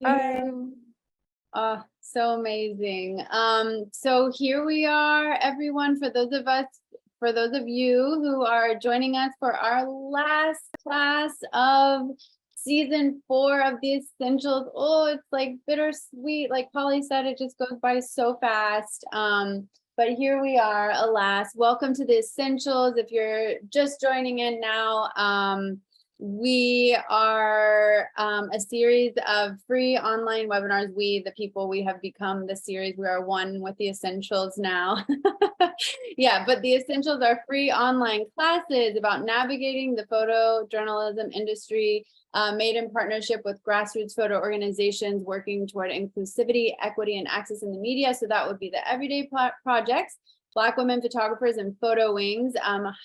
you. Oh, so amazing. So here we are, everyone, for those of you who are joining us for our last class of season 4 of the Essentials. Oh, it's like bittersweet. Like Polly said, it just goes by so fast. But here we are, alas. Welcome to the Essentials. If you're just joining in now, we are a series of free online webinars. The people, we have become the series. We are one with the Essentials now. Yeah, but the Essentials are free online classes about navigating the photojournalism industry, made in partnership with grassroots photo organizations working toward inclusivity, equity, and access in the media. So that would be the Everyday Projects, Black Women Photographers, and Photo Wings.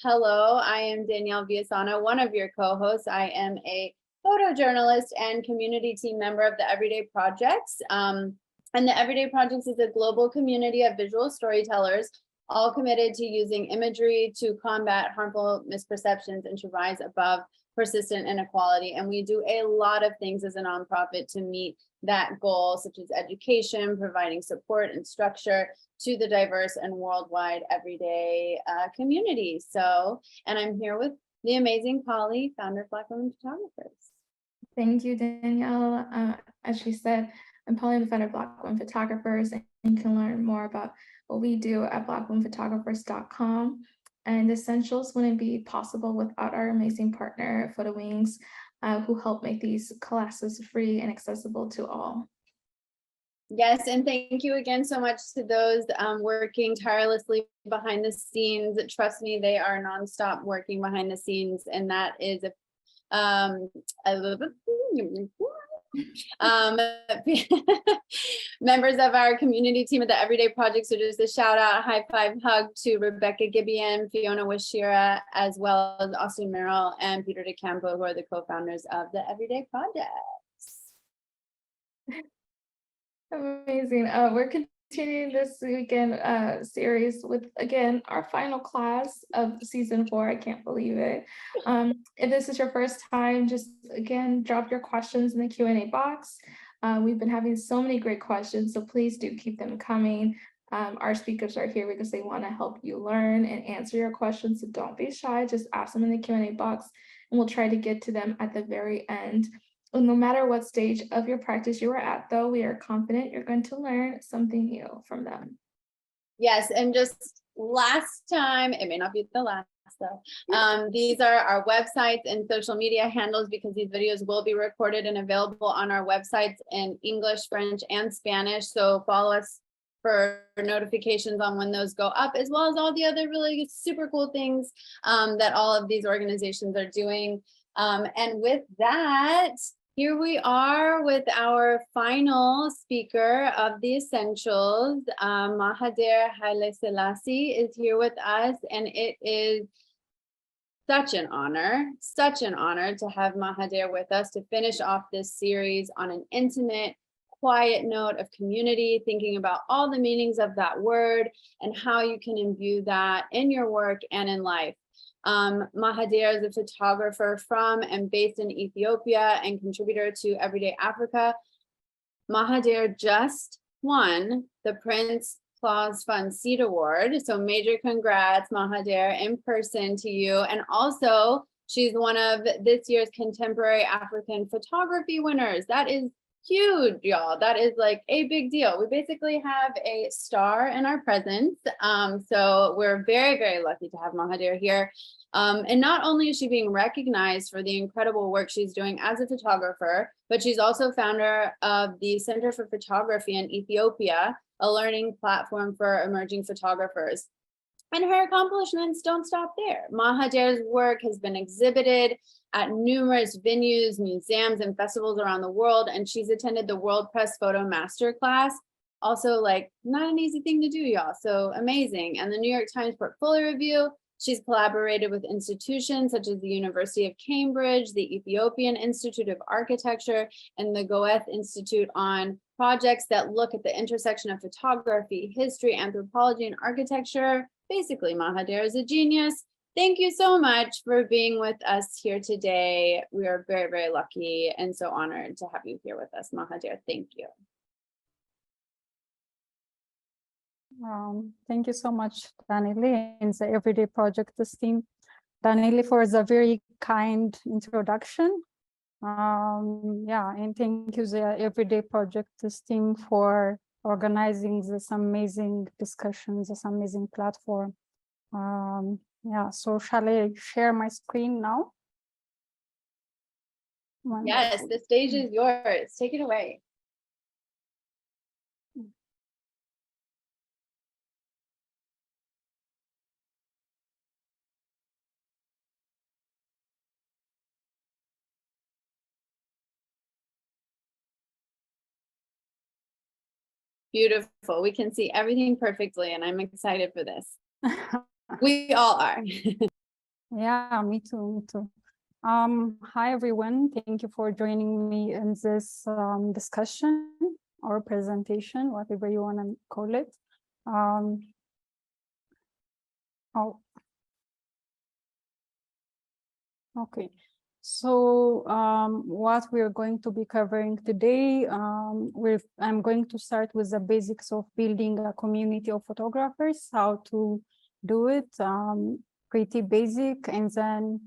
Hello, I am Danielle Villasana, one of your co-hosts. I am a photojournalist and community team member of the Everyday Projects. And the Everyday Projects is a global community of visual storytellers, all committed to using imagery to combat harmful misperceptions and to rise above persistent inequality. And we do a lot of things as a nonprofit to meet that goal, such as education, providing support and structure to the diverse and worldwide everyday community. And I'm here with the amazing Polly, founder of Black Women Photographers. Thank you, Danielle. As she said, I'm Polly, the founder of Black Women Photographers, and you can learn more about what we do at blackwomenphotographers.com. And Essentials wouldn't be possible without our amazing partner, Photo Wings, who help make these classes free and accessible to all. Yes, and thank you again so much to those working tirelessly behind the scenes. Trust me, they are nonstop working behind the scenes, and that is members of our community team at the Everyday Project. So just a shout out, high five, hug to Rebecca Gibeon, Fiona Washira, as well as Austin Merrill and Peter DeCampo, who are the co-founders of the Everyday Projects. Amazing. We're continuing this weekend series with, again, our final class of season 4. I can't believe it. If this is your first time, just again, drop your questions in the Q&A box. We've been having so many great questions, so please do keep them coming. Our speakers are here because they want to help you learn and answer your questions, so don't be shy. Just ask them in the Q&A box, and we'll try to get to them at the very end. And no matter what stage of your practice you are at, though, we are confident you're going to learn something new from them. Yes, and just last time, it may not be the last though. These are our websites and social media handles, because these videos will be recorded and available on our websites in English, French, and Spanish. So follow us for notifications on when those go up, as well as all the other really super cool things that all of these organizations are doing. And with that, here we are with our final speaker of the Essentials. Maheder Haileselassie is here with us, and it is such an honor to have Maheder with us to finish off this series on an intimate, quiet note of community, thinking about all the meanings of that word and how you can imbue that in your work and in life. Maheder is a photographer from and based in Ethiopia and contributor to Everyday Africa. Maheder just won the Prince Claus Fund Seed Award. So major congrats, Maheder, in person to you. And also, she's one of this year's Contemporary African Photography winners. That is huge, y'all. That is like a big deal. We basically have a star in our presence. So we're very, very lucky to have Maheder here. And not only is she being recognized for the incredible work she's doing as a photographer, but she's also founder of the Center for Photography in Ethiopia, a learning platform for emerging photographers. And her accomplishments don't stop there. Maheder's work has been exhibited at numerous venues, museums, and festivals around the world, and she's attended the World Press Photo Masterclass. Also, like, not an easy thing to do, y'all, so amazing. And the New York Times Portfolio Review. She's collaborated with institutions such as the University of Cambridge, the Ethiopian Institute of Architecture, and the Goethe Institute on projects that look at the intersection of photography, history, anthropology, and architecture. Basically, Maheder is a genius. Thank you so much for being with us here today. We are very, very lucky and so honored to have you here with us, Maheder. Thank you. Thank you so much, Danielle, and the Everyday Projects team. Danielle, for the very kind introduction. Yeah, and thank you, the Everyday Projects team, for organizing this amazing discussion, this amazing platform. Yeah, so shall I share my screen now? Yes, the stage is yours. Take it away. Beautiful. We can see everything perfectly, and I'm excited for this. We all are. Yeah, me too, me too. Hi, everyone. Thank you for joining me in this discussion or presentation, whatever you want to call it. Okay. So what we're going to be covering today, I'm going to start with the basics of building a community of photographers, how to do it, pretty basic, and then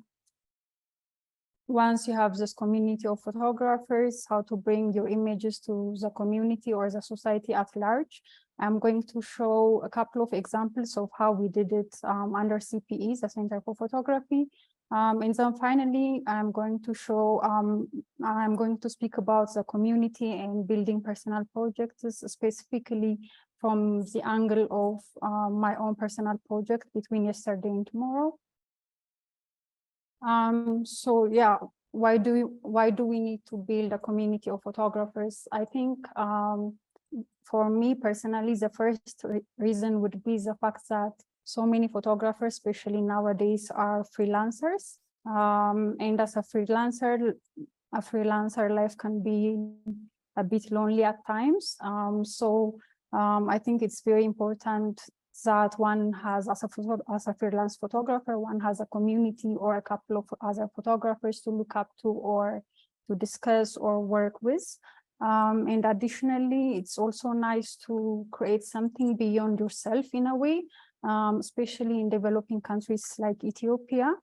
once you have this community of photographers, how to bring your images to the community or the society at large. I'm going to show a couple of examples of how we did it under CPE, the Center for Photography. And then finally, I'm going to speak about the community and building personal projects, specifically from the angle of my own personal project between yesterday and tomorrow. So yeah, why do we need to build a community of photographers? I think for me personally, the first reason would be the fact that so many photographers, especially nowadays, are freelancers. And as a freelancer life can be a bit lonely at times. So I think it's very important that one has, as a freelance photographer, one has a community or a couple of other photographers to look up to or to discuss or work with. And additionally, it's also nice to create something beyond yourself in a way, especially in developing countries like Ethiopia.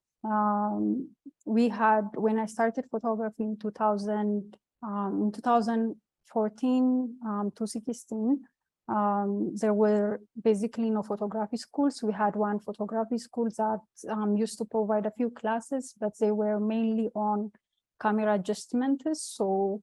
We had, when I started photography in 2014 to 16, there were basically no photography schools. We had one photography school that used to provide a few classes, but they were mainly on camera adjustment. So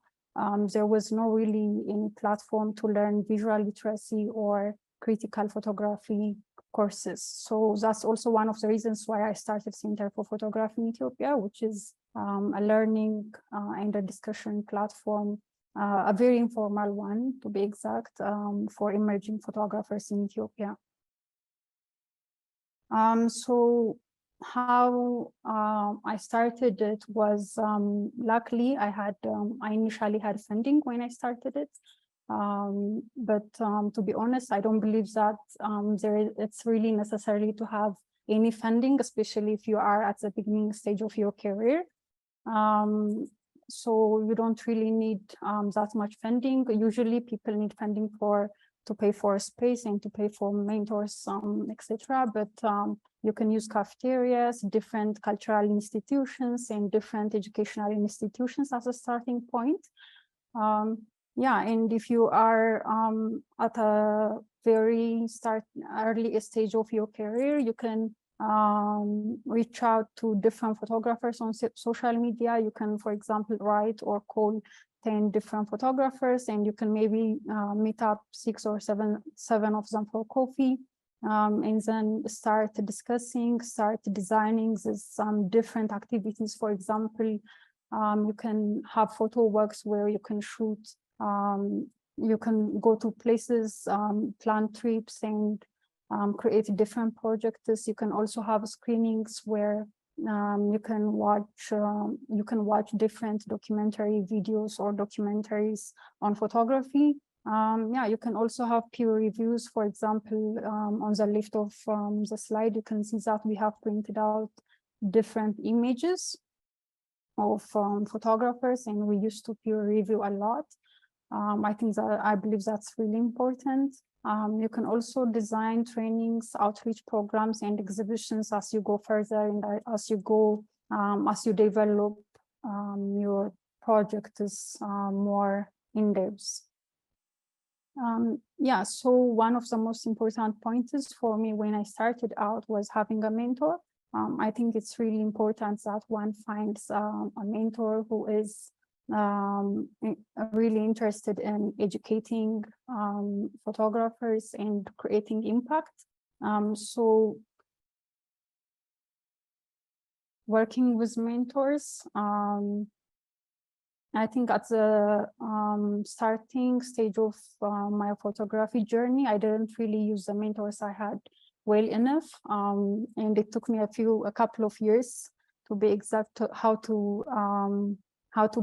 there was no really any platform to learn visual literacy or critical photography courses. So that's also one of the reasons why I started Center for Photography in Ethiopia, which is a learning and a discussion platform, a very informal one, to be exact, for emerging photographers in Ethiopia. So how I started it was, luckily I initially had funding when I started it. But to be honest, I don't believe that it's really necessary to have any funding, especially if you are at the beginning stage of your career. So you don't really need that much funding. Usually people need funding to pay for space and to pay for mentors, etc. But you can use cafeterias, different cultural institutions, and different educational institutions as a starting point. Yeah, and if you are at a very early stage of your career, you can reach out to different photographers on social media. You can, for example, write or call 10 different photographers, and you can maybe meet up 6 or 7 of them for coffee, and then start discussing, start designing some different activities. For example, you can have photo works where you can shoot, you can go to places, plan trips, and create different projects. You can also have screenings where you can watch different documentary videos or documentaries on photography. Yeah, you can also have peer reviews. For example, on the left of the slide, you can see that we have printed out different images of photographers, and we used to peer review a lot. I believe that's really important. You can also design trainings, outreach programs, and exhibitions as you go further and as you develop your project is more in depth. Yeah, so one of the most important points for me when I started out was having a mentor. I think it's really important that one finds a mentor who is really interested in educating photographers and creating impact. So working with mentors, I think at the starting stage of my photography journey, I didn't really use the mentors I had well enough, and it took me a couple of years to be exact how to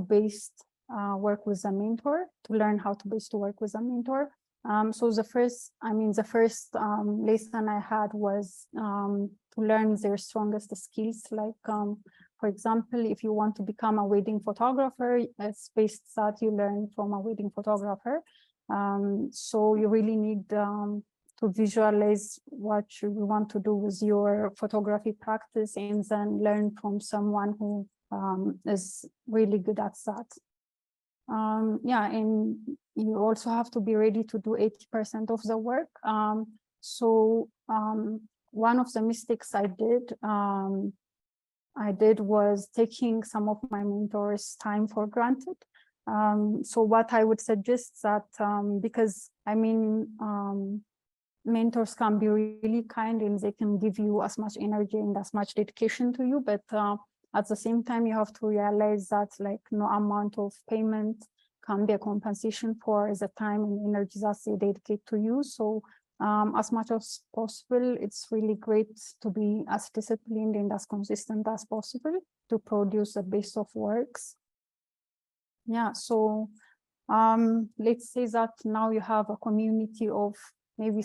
best work with a mentor, to learn how to best work with a mentor. So the first lesson I had was to learn their strongest skills, like for example, if you want to become a wedding photographer, it's best that you learn from a wedding photographer. So you really need to visualize what you want to do with your photography practice, and then learn from someone who is really good at that. Yeah, and you also have to be ready to do 80% of the work. One of the mistakes I did was taking some of my mentors' time for granted. So what I would suggest that, because I mean, mentors can be really kind and they can give you as much energy and as much dedication to you, but at the same time, you have to realize that like no amount of payment can be a compensation for the time and energy that they dedicate to you. So as much as possible, it's really great to be as disciplined and as consistent as possible to produce the best of works. Yeah, so let's say that now you have a community of maybe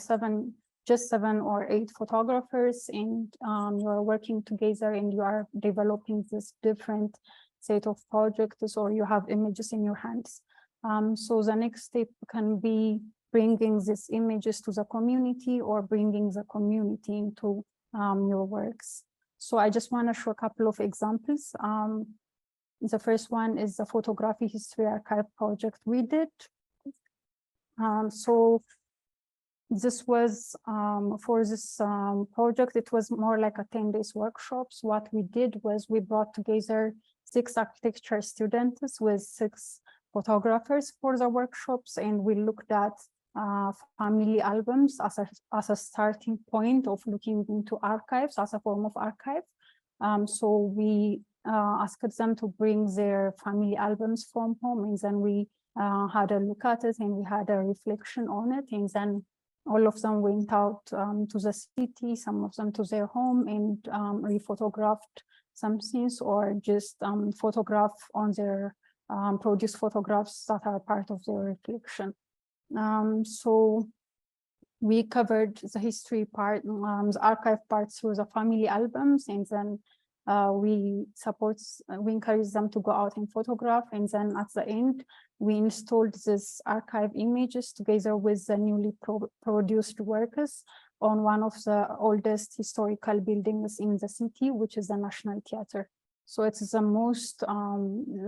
just 7 or 8 photographers, and you are working together and you are developing this different set of projects, or you have images in your hands. So the next step can be bringing these images to the community or bringing the community into your works. So I just want to show a couple of examples. The first one is the Photography History Archive project we did. So this was for this project, it was more like a 10 days workshops. What we did was we brought together 6 architecture students with 6 photographers for the workshops, and we looked at family albums as a starting point of looking into archives as a form of archive. So we asked them to bring their family albums from home, and then we had a look at it and we had a reflection on it, and then all of them went out to the city, some of them to their home, and re-photographed some scenes, or just photograph on their produce photographs that are part of their reflection. So we covered the history part, the archive part through the family albums, and then we encourage them to go out and photograph, and then at the end we installed this archive images together with the newly produced works on one of the oldest historical buildings in the city, which is the National Theatre. So it's the most,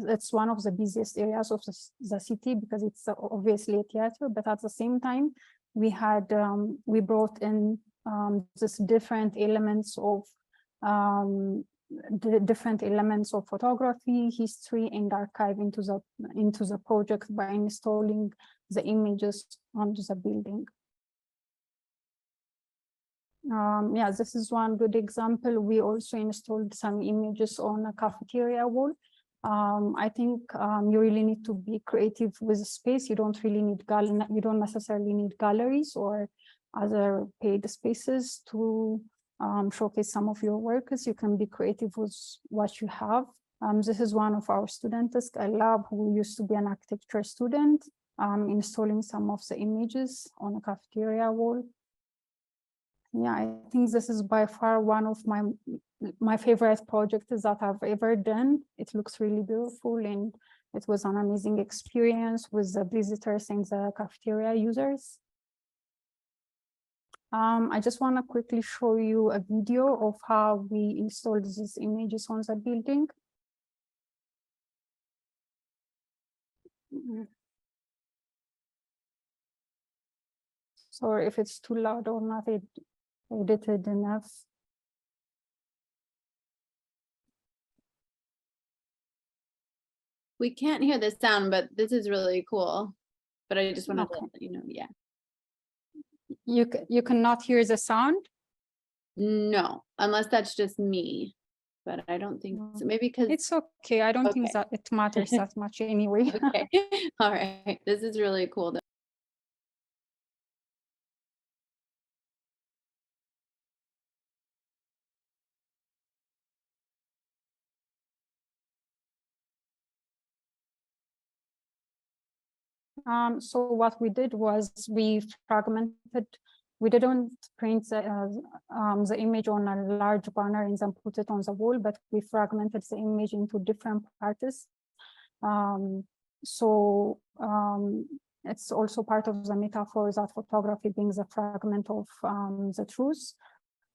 it's one of the busiest areas of the city because it's obviously a theater, but at the same time, we had, we brought in this different elements of photography, history, and archive into the project by installing the images onto the building. Yeah, this is one good example. We also installed some images on a cafeteria wall. I think you really need to be creative with the space. You don't really need you don't necessarily need galleries or other paid spaces to showcase some of your works. You can be creative with what you have. This is one of our students, Alab, who used to be an architecture student. installing some of the images on a cafeteria wall. Yeah, I think this is by far one of my favorite projects that I've ever done. It looks really beautiful, and it was an amazing experience with the visitors and the cafeteria users. I just want to quickly show you a video of how we installed these images on the building. Sorry if it's too loud or not edited enough. We can't hear the sound, but this is really cool. But I just wanted to let you know, yeah. You cannot hear the sound? No, unless that's just me, but I don't think so. Maybe because it's okay. I don't think that it matters that much anyway. Okay, all right. This is really cool. So what we did was we fragmented. We didn't print the image on a large banner and then put it on the wall, but we fragmented the image into different parts. It's also part of the metaphor that photography being the fragment of the truth.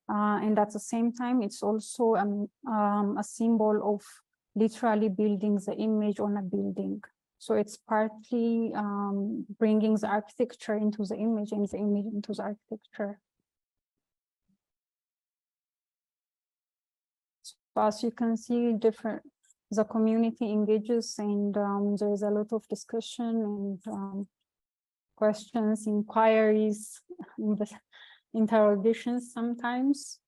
And at the same time, it's also a symbol of literally building the image on a building. So it's partly bringing the architecture into the image and the image into the architecture. So as you can see, the community engages, and there's a lot of discussion and questions, inquiries, interrogations sometimes.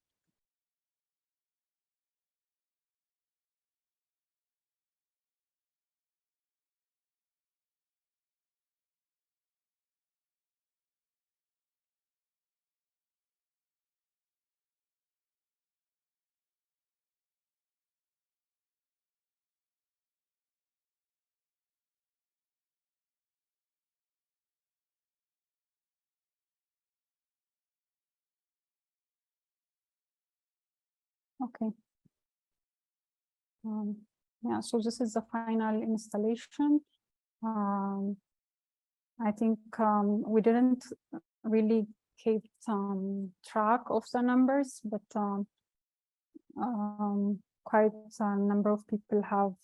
Okay. Yeah, so this is the final installation. I think we didn't really keep track of the numbers, but quite a number of people have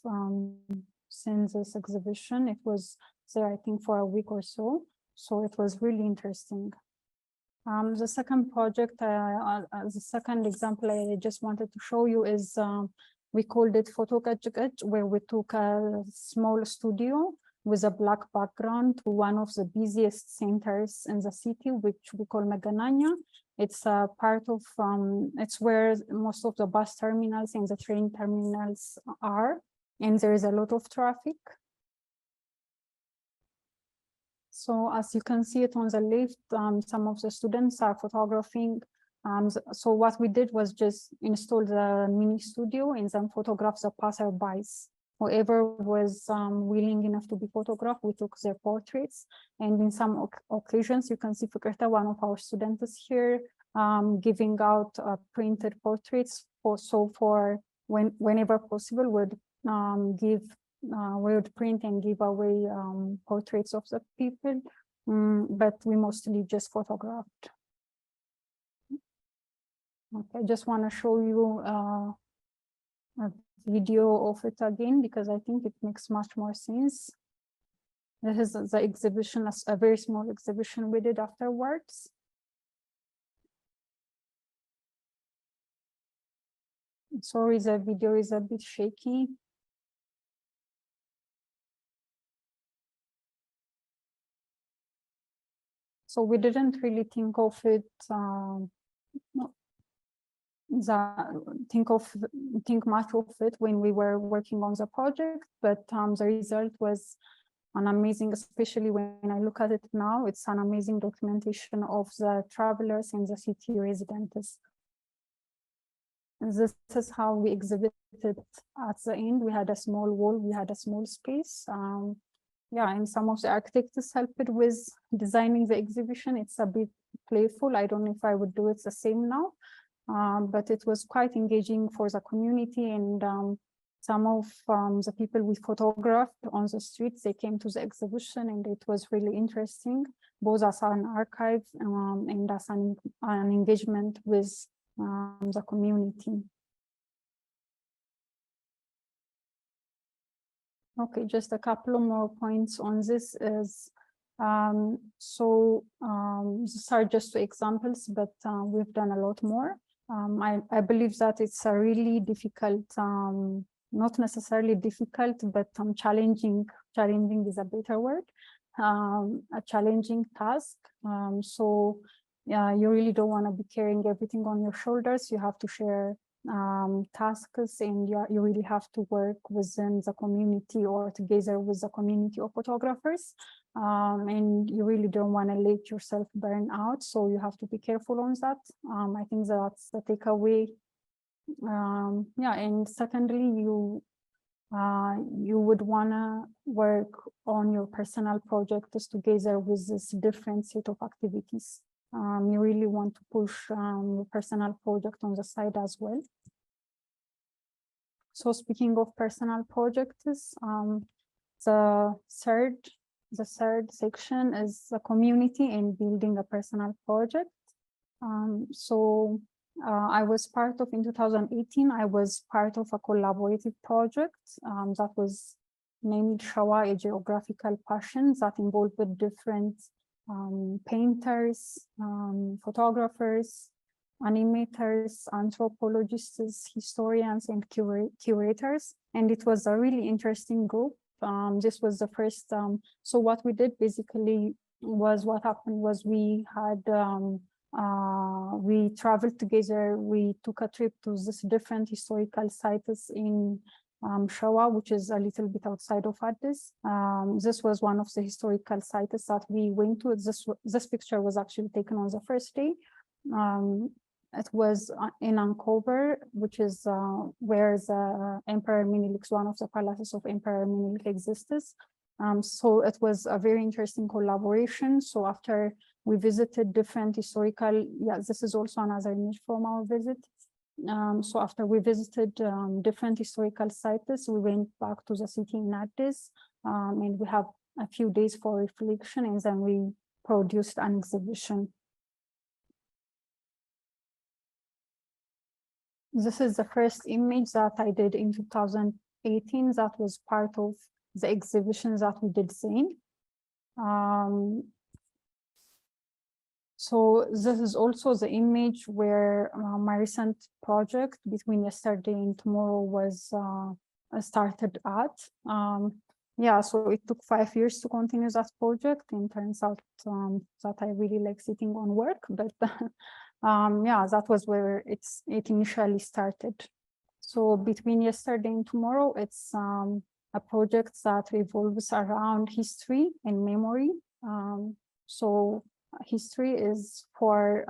seen this exhibition. It was there, I think, for a week or so. So it was really interesting. The second project, the second example I just wanted to show you is we called it Photo Gadget, where we took a small studio with a black background to one of the busiest centers in the city, which we call Megananya. It's a part of, it's where most of the bus terminals and the train terminals are, and there is a lot of traffic. So as you can see it on the left, some of the students are photographing. So what we did was just install the mini studio and then photograph the passerbys. Whoever was willing enough to be photographed, we took their portraits. And in some occasions, you can see Fikrta, one of our students here, giving out printed portraits. For whenever possible, would we would print and give away portraits of the people, but we mostly just photographed. Okay, I just want to show you a video of it again, because I think it makes much more sense. This is the exhibition, a very small exhibition we did afterwards. Sorry, the video is a bit shaky. So we didn't really think of it, think much of it when we were working on the project, but the result was an amazing, especially when I look at it now, it's an amazing documentation of the travelers and the city residents. And this is how we exhibited at the end. We had a small wall, we had a small space. yeah, and some of the architects helped with designing the exhibition. It's a bit playful. I don't know if I would do it the same now, but it was quite engaging for the community. And some of the people we photographed on the streets, they came to the exhibition, and it was really interesting, both as an archive and as an engagement with the community. Okay, just a couple of more points on this is, these are just two examples, but we've done a lot more. I believe that it's a really difficult, not necessarily difficult, but challenging is a better word, a challenging task. Yeah, you really don't want to be carrying everything on your shoulders. You have to share tasks, and you really have to work within the community or together with the community of photographers, and you really don't want to let yourself burn out, so you have to be careful on that. I think that's the takeaway. Yeah, and secondly, you would want to work on your personal projects together with this different set of activities. You really want to push your personal project on the side as well. So speaking of personal projects, the third section is the community and building a personal project. I was part of, in 2018, I was part of a collaborative project that was named Shawa, a geographical passion, that involved with different painters, photographers, animators, anthropologists, historians, and curators. And it was a really interesting group. This was the first, so what we did basically was, what happened was we had, we traveled together, we took a trip to this different historical sites in Shawa, which is a little bit outside of Addis. This was one of the historical sites that we went to. This picture was actually taken on the first day. It was in Ankober, which is where the Emperor Menelik, one of the palaces of Emperor Menelik exists. So it was a very interesting collaboration. So after we visited different historical, yeah, this is also another image from our visit. So after we visited different historical sites, we went back to the city in Addis, and we have a few days for reflection, and then we produced an exhibition. This is the first image that I did in 2018 that was part of the exhibition that we did then. So this is also the image where my recent project Between Yesterday and Tomorrow was started at. Yeah, so it took 5 years to continue that project, and turns out that I really like sitting on work, but yeah, that was where it initially started. So Between Yesterday and Tomorrow, it's a project that revolves around history and memory. So history is for,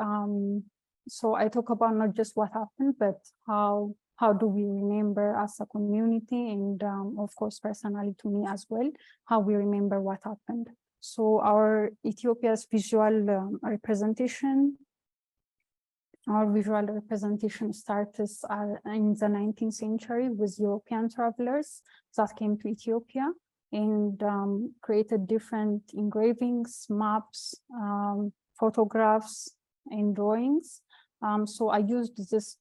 so I talk about not just what happened, but how do we remember as a community, and of course, personally to me as well, how we remember what happened. So our Ethiopia's visual representation, our visual representation starts in the 19th century with European travelers that came to Ethiopia and created different engravings, maps, photographs, and drawings. So I used this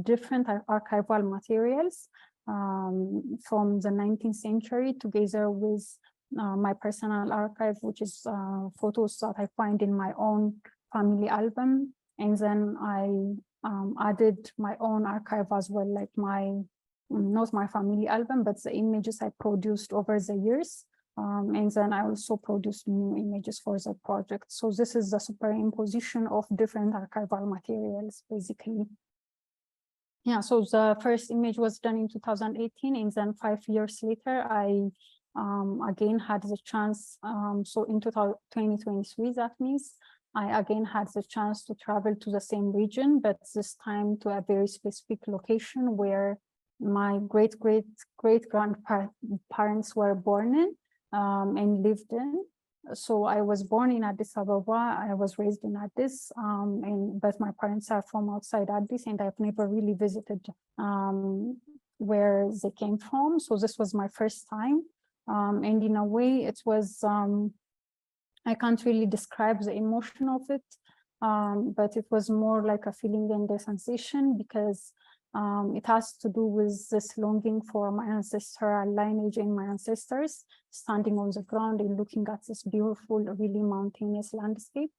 different archival materials from the 19th century together with my personal archive, which is photos that I find in my own family album. And then I added my own archive as well, like not my family album, but the images I produced over the years. And then I also produced new images for the project. So this is the superimposition of different archival materials, basically. Yeah, so the first image was done in 2018, and then 5 years later, I again had the chance, so in 2023, that means, I again had the chance to travel to the same region, but this time to a very specific location where my great grandparents were born in and lived in. So I was born in Addis Ababa. I was raised in Addis, but my parents are from outside Addis, and I've never really visited where they came from. So this was my first time, and in a way, it was. I can't really describe the emotion of it, but it was more like a feeling and a sensation, because it has to do with this longing for my ancestral lineage and my ancestors, standing on the ground and looking at this beautiful, really mountainous landscape,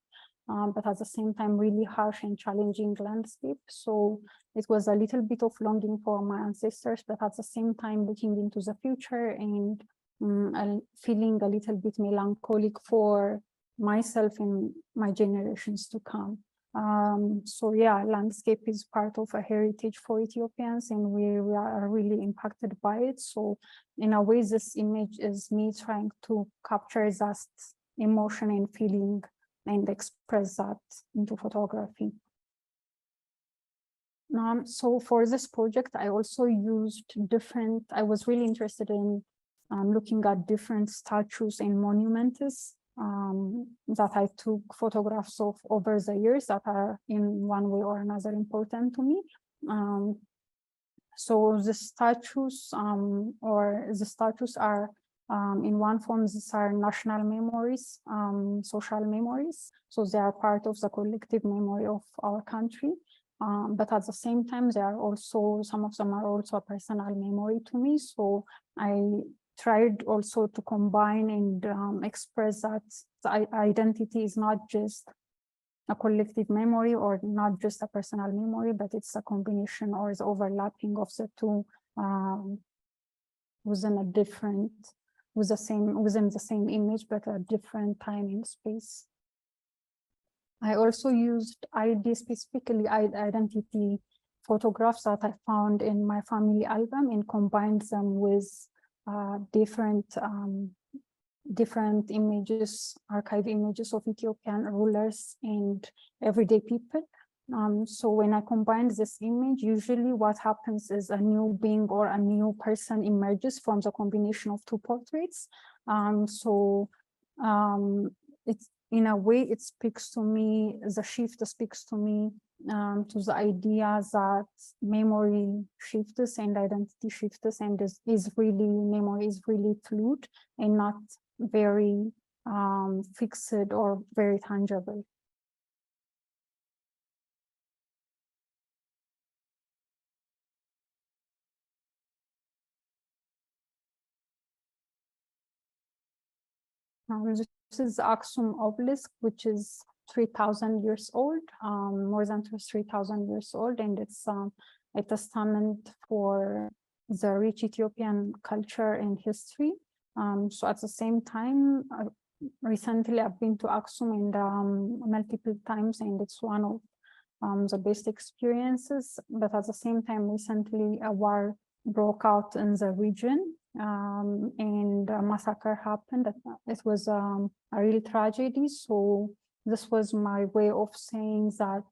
but at the same time, really harsh and challenging landscape. So it was a little bit of longing for my ancestors, but at the same time, looking into the future and feeling a little bit melancholic for myself and my generations to come. So yeah, landscape is part of a heritage for Ethiopians, and we are really impacted by it. So in a way, this image is me trying to capture that emotion and feeling and express that into photography. So for this project, I also used I was really interested in looking at different statues and monuments that I took photographs of over the years that are in one way or another important to me. So the statues are in one form, these are national memories, social memories. So they are part of the collective memory of our country. But at the same time, some of them are also a personal memory to me. So I tried also to combine and express that the identity is not just a collective memory or not just a personal memory, but it's a combination or is overlapping of the two within the same image, but a different time and space. I also used specifically identity photographs that I found in my family album and combined them with different images, archive images of Ethiopian rulers and everyday people. So when I combine this image, usually what happens is a new being or a new person emerges from the combination of two portraits. It's in a way, it speaks to me, the shift speaks to me to the idea that memory shifts and identity shifts, and memory is really fluid and not very fixed or very tangible. This is Aksum obelisk, which is 3,000 years old, more than 3,000 years old, and it's a testament for the rich Ethiopian culture and history. So at the same time, recently I've been to Aksum and multiple times, and it's one of the best experiences. But at the same time, recently a war broke out in the region, and a massacre happened. It was a real tragedy. So this was my way of saying that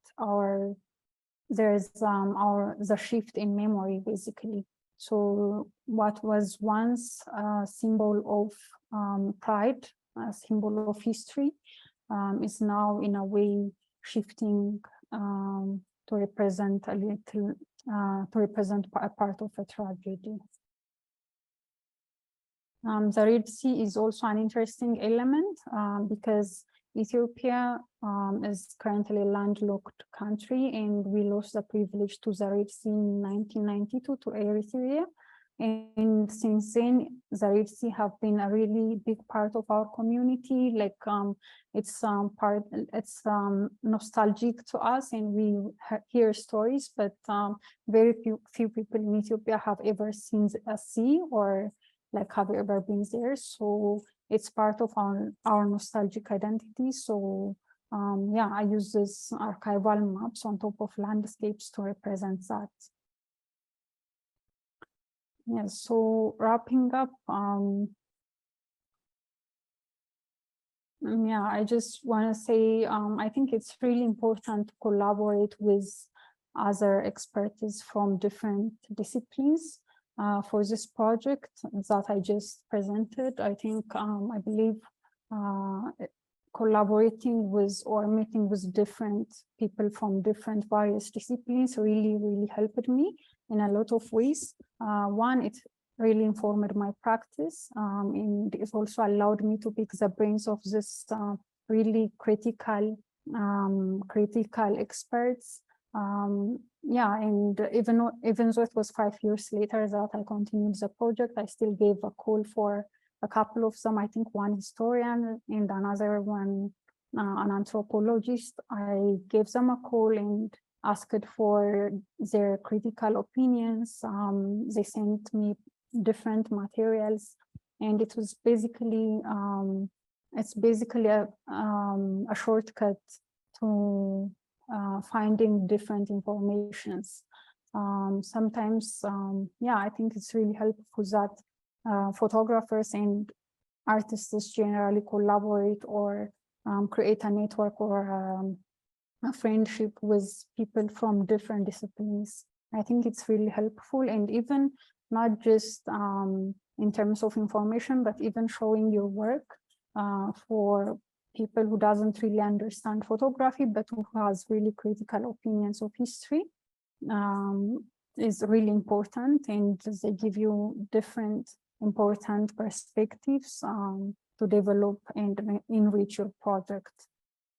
there's the shift in memory, basically. So what was once a symbol of pride, a symbol of history, is now in a way shifting to represent a part of a tragedy. The Red Sea is also an interesting element because Ethiopia is currently a landlocked country, and we lost the privilege to the Red Sea in 1992 to Eritrea. And since then, the Red Sea have been a really big part of our community. Like it's nostalgic to us, and we hear stories, but very few people in Ethiopia have ever seen a sea or like have ever been there. So it's part of our nostalgic identity. So yeah, I use this archival maps on top of landscapes to represent that. Yeah, so wrapping up, yeah, I just want to say, I think it's really important to collaborate with other expertise from different disciplines for this project that I just presented. I think, I believe collaborating with or meeting with different people from different various disciplines really helped me in a lot of ways. One, it really informed my practice, and it also allowed me to pick the brains of this really critical experts. Yeah, and even though it was 5 years later that I continued the project, I still gave a call for a couple of them. I think one historian and another one an anthropologist. I gave them a call and asked for their critical opinions. They sent me different materials, and it was basically it's basically a shortcut to finding different informations. Sometimes, yeah, I think it's really helpful that photographers and artists generally collaborate or create a network or a friendship with people from different disciplines. I think it's really helpful, and even not just in terms of information, but even showing your work for people who doesn't really understand photography, but who has really critical opinions of history is really important, and they give you different important perspectives to develop and enrich your project.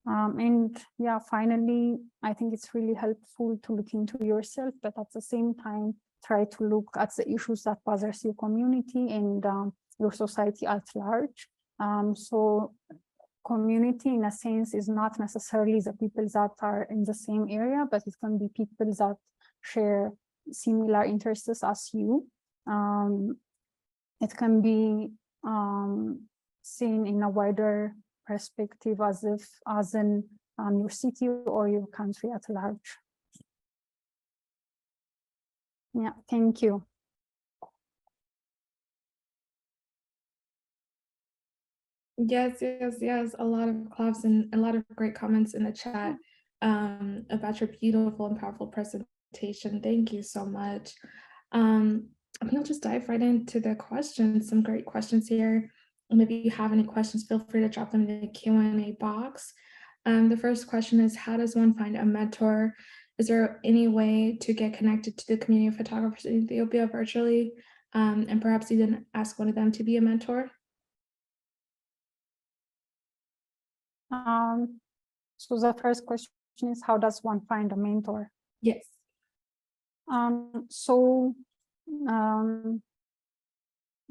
And yeah, finally, I think it's really helpful to look into yourself, but at the same time, try to look at the issues that bothers your community and your society at large. So community, in a sense, is not necessarily the people that are in the same area, but it can be people that share similar interests as you. It can be seen in a wider perspective as in your city or your country at large. Yeah, thank you. Yes. A lot of claps and a lot of great comments in the chat about your beautiful and powerful presentation. Thank you so much. I think I'll just dive right into the questions. Some great questions here. And if you have any questions, feel free to drop them in the Q&A box. The first question is, how does one find a mentor? Is there any way to get connected to the community of photographers in Ethiopia virtually? And perhaps even ask one of them to be a mentor? So the first question is, how does one find a mentor? Yes.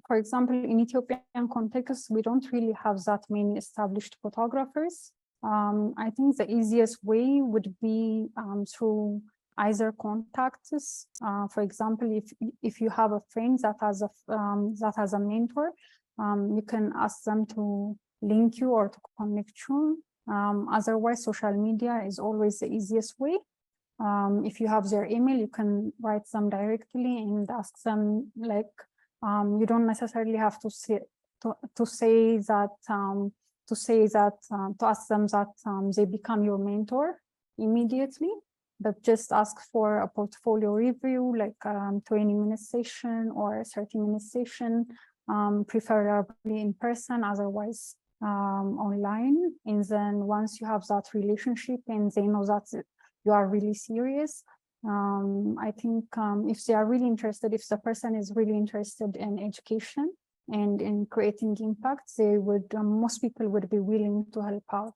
For example, in Ethiopian context, we don't really have that many established photographers. I think the easiest way would be through either contacts. For example, if you have a friend that has a mentor, you can ask them to link you or to connect you. Otherwise, social media is always the easiest way. If you have their email, you can write them directly and ask them, like, you don't necessarily have to ask them that they become your mentor immediately, but just ask for a portfolio review, like 20-minute session or 30-minute session, preferably in person, otherwise online. And then once you have that relationship and they know that you are really serious, I think if they are really interested, if the person is really interested in education and in creating impact, they would, most people would be willing to help out.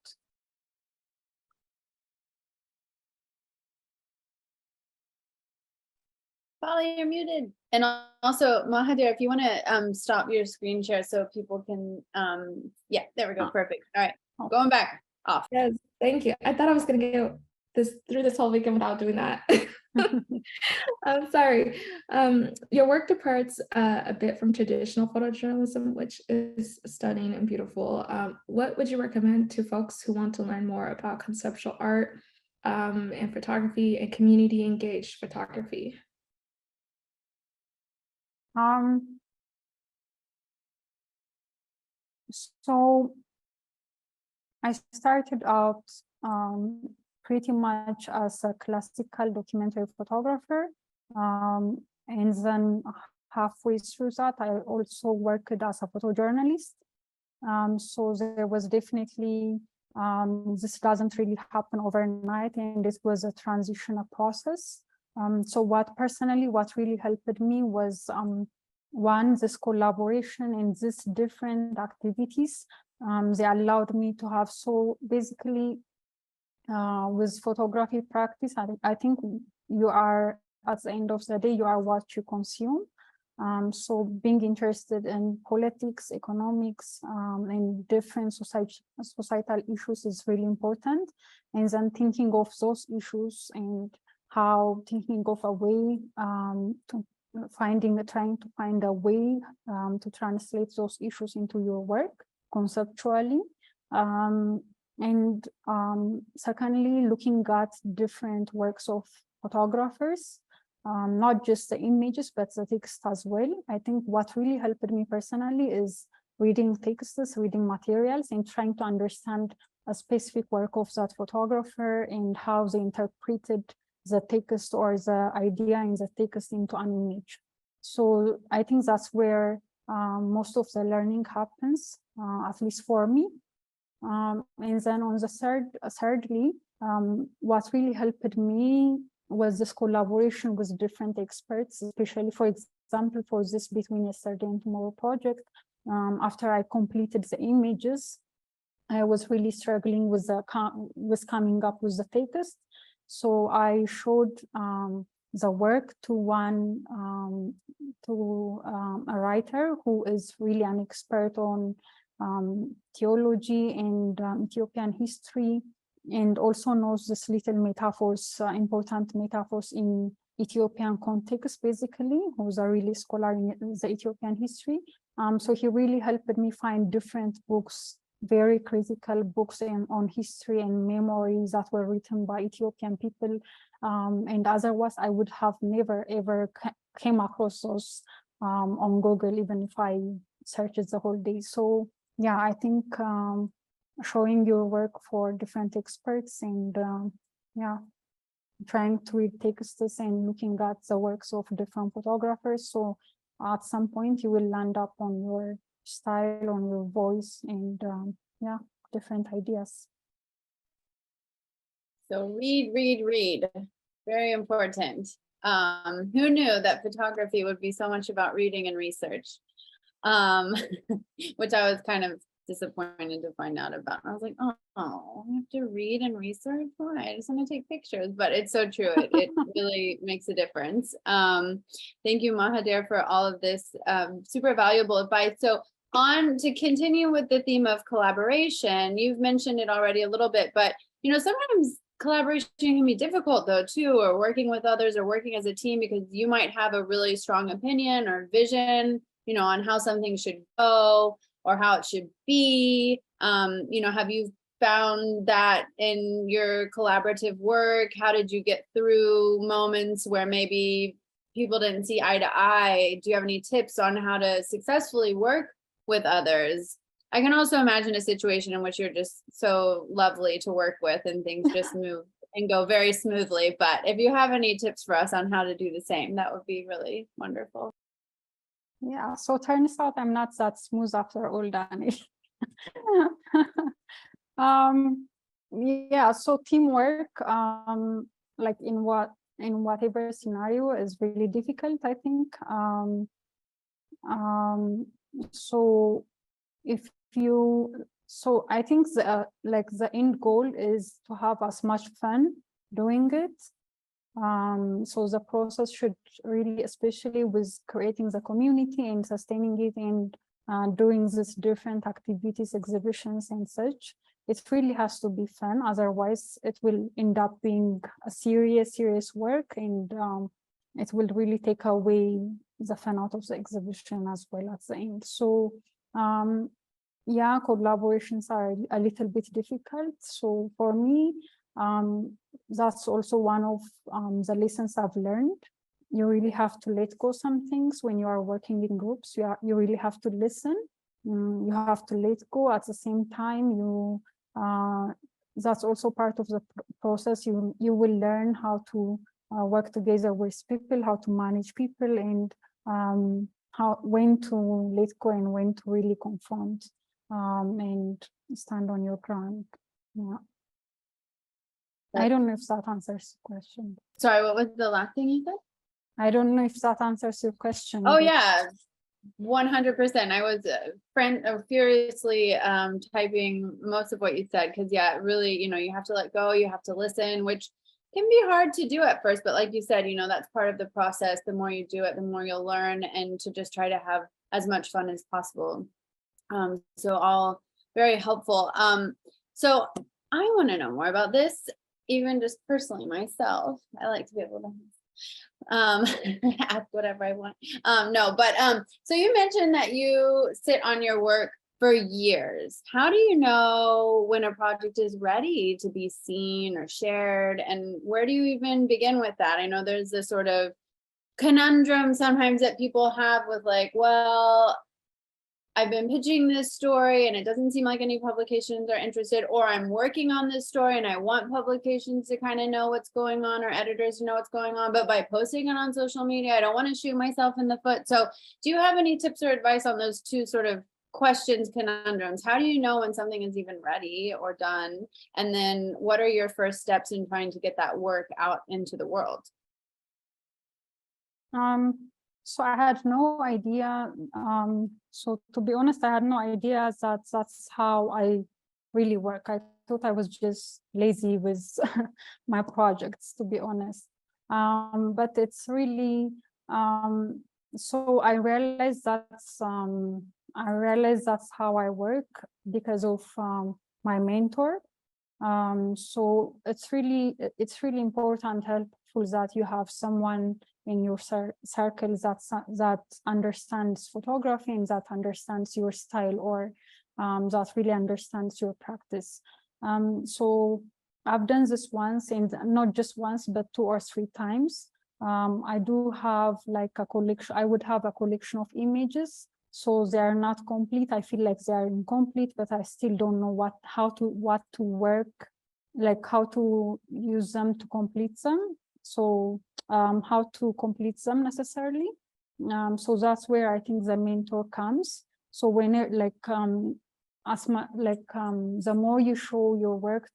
Polly, you're muted. And also, Maheder, if you want to stop your screen share so people can, yeah, there we go. Perfect. All right, going back off. Yes, thank you. I thought I was going to get through this whole weekend without doing that. I'm sorry. Your work departs a bit from traditional photojournalism, which is stunning and beautiful. What would you recommend to folks who want to learn more about conceptual art and photography and community engaged photography? So I started out pretty much as a classical documentary photographer. And then halfway through that, I also worked as a photojournalist. So there was definitely, this doesn't really happen overnight, and this was a transitional process. So what really helped me was, one, this collaboration and these different activities. They allowed me to have, so basically, with photography practice, I think you are, at the end of the day, you are what you consume. So being interested in politics, economics, and different societal issues is really important. And then thinking of those issues and how thinking of a way trying to find a way to translate those issues into your work conceptually. And secondly, looking at different works of photographers, not just the images, but the text as well. I think what really helped me personally is reading texts, reading materials, and trying to understand a specific work of that photographer and how they interpreted the text or the idea in the text into an image. So I think that's where most of the learning happens, at least for me. And then on the thirdly, what really helped me was this collaboration with different experts, especially, for example, for this Between Yesterday and Tomorrow project. After I completed the images, I was really struggling with coming up with the text. So I showed the work to a writer who is really an expert on theology and Ethiopian history, and also knows this little metaphors, important metaphors in Ethiopian context, basically, who's a really scholar in the Ethiopian history. So he really helped me find different books, very critical books on history and memories that were written by Ethiopian people. And otherwise, I would have never, ever came across those on Google, even if I searched the whole day. So yeah, I think showing your work for different experts and yeah, trying to read texts and looking at the works of different photographers. So at some point you will land up on your style, on your voice, and yeah, different ideas. So read. Very important. Who knew that photography would be so much about reading and research? Which I was kind of disappointed to find out about. I was like, oh, I have to read and research? Why? I just want to take pictures. But it's so true. It really makes a difference. Thank you, Maheder, for all of this super valuable advice. So to continue with the theme of collaboration, you've mentioned it already a little bit, but sometimes collaboration can be difficult though too, or working with others or working as a team, because you might have a really strong opinion or vision on how something should go or how it should be. Have you found that in your collaborative work? How did you get through moments where maybe people didn't see eye to eye? Do you have any tips on how to successfully work with others? I can also imagine a situation in which you're just so lovely to work with and things just move and go very smoothly. But if you have any tips for us on how to do the same, that would be really wonderful. Yeah, so turns out I'm not that smooth after all, Daniel. Yeah, so teamwork, like in whatever scenario, is really difficult, I think. So I think the end goal is to have as much fun doing it. So the process should really, especially with creating the community and sustaining it and doing these different activities, exhibitions and such, it really has to be fun. Otherwise, it will end up being a serious work, and it will really take away the fun out of the exhibition as well at the end. So yeah, collaborations are a little bit difficult. So for me, that's also one of the lessons I've learned. You really have to let go some things when you are working in groups. You really have to listen. You have to let go. At the same time, you that's also part of the process. You will learn how to work together with people, how to manage people, and when to let go and when to really confront and stand on your ground. Yeah. I don't know if that answers the question. Sorry, what was the last thing you said? I don't know if that answers your question. Oh yeah, 100%. I was furiously typing most of what you said, because yeah, really, you have to let go, you have to listen, which can be hard to do at first, but like you said, that's part of the process. The more you do it, the more you'll learn, and to just try to have as much fun as possible. So all very helpful. So I want to know more about this, even just personally myself. I like to be able to ask whatever I want. So you mentioned that you sit on your work for years. How do you know when a project is ready to be seen or shared, and where do you even begin with that? I know there's this sort of conundrum sometimes that people have with like, well, I've been pitching this story and it doesn't seem like any publications are interested, or I'm working on this story and I want publications to kind of know what's going on, or editors to know what's going on, but by posting it on social media, I don't want to shoot myself in the foot. So do you have any tips or advice on those two sort of questions, conundrums? How do you know when something is even ready or done? And then what are your first steps in trying to get that work out into the world? So I had no idea. So to be honest, I had no idea that that's how I really work. I thought I was just lazy with my projects, to be honest. But it's really, so I realized that's how I work because of my mentor. So it's really important, helpful that you have someone in your circle that understands photography and that understands your style, or that really understands your practice. So I've done this once, and not just once, but 2 or 3 times. I do have like a collection. I would have a collection of images, so they are not complete. I feel like they are incomplete, but I still don't know what to work, like how to use them to complete them. So how to complete them necessarily. So that's where I think the mentor comes. So when it the more you show your work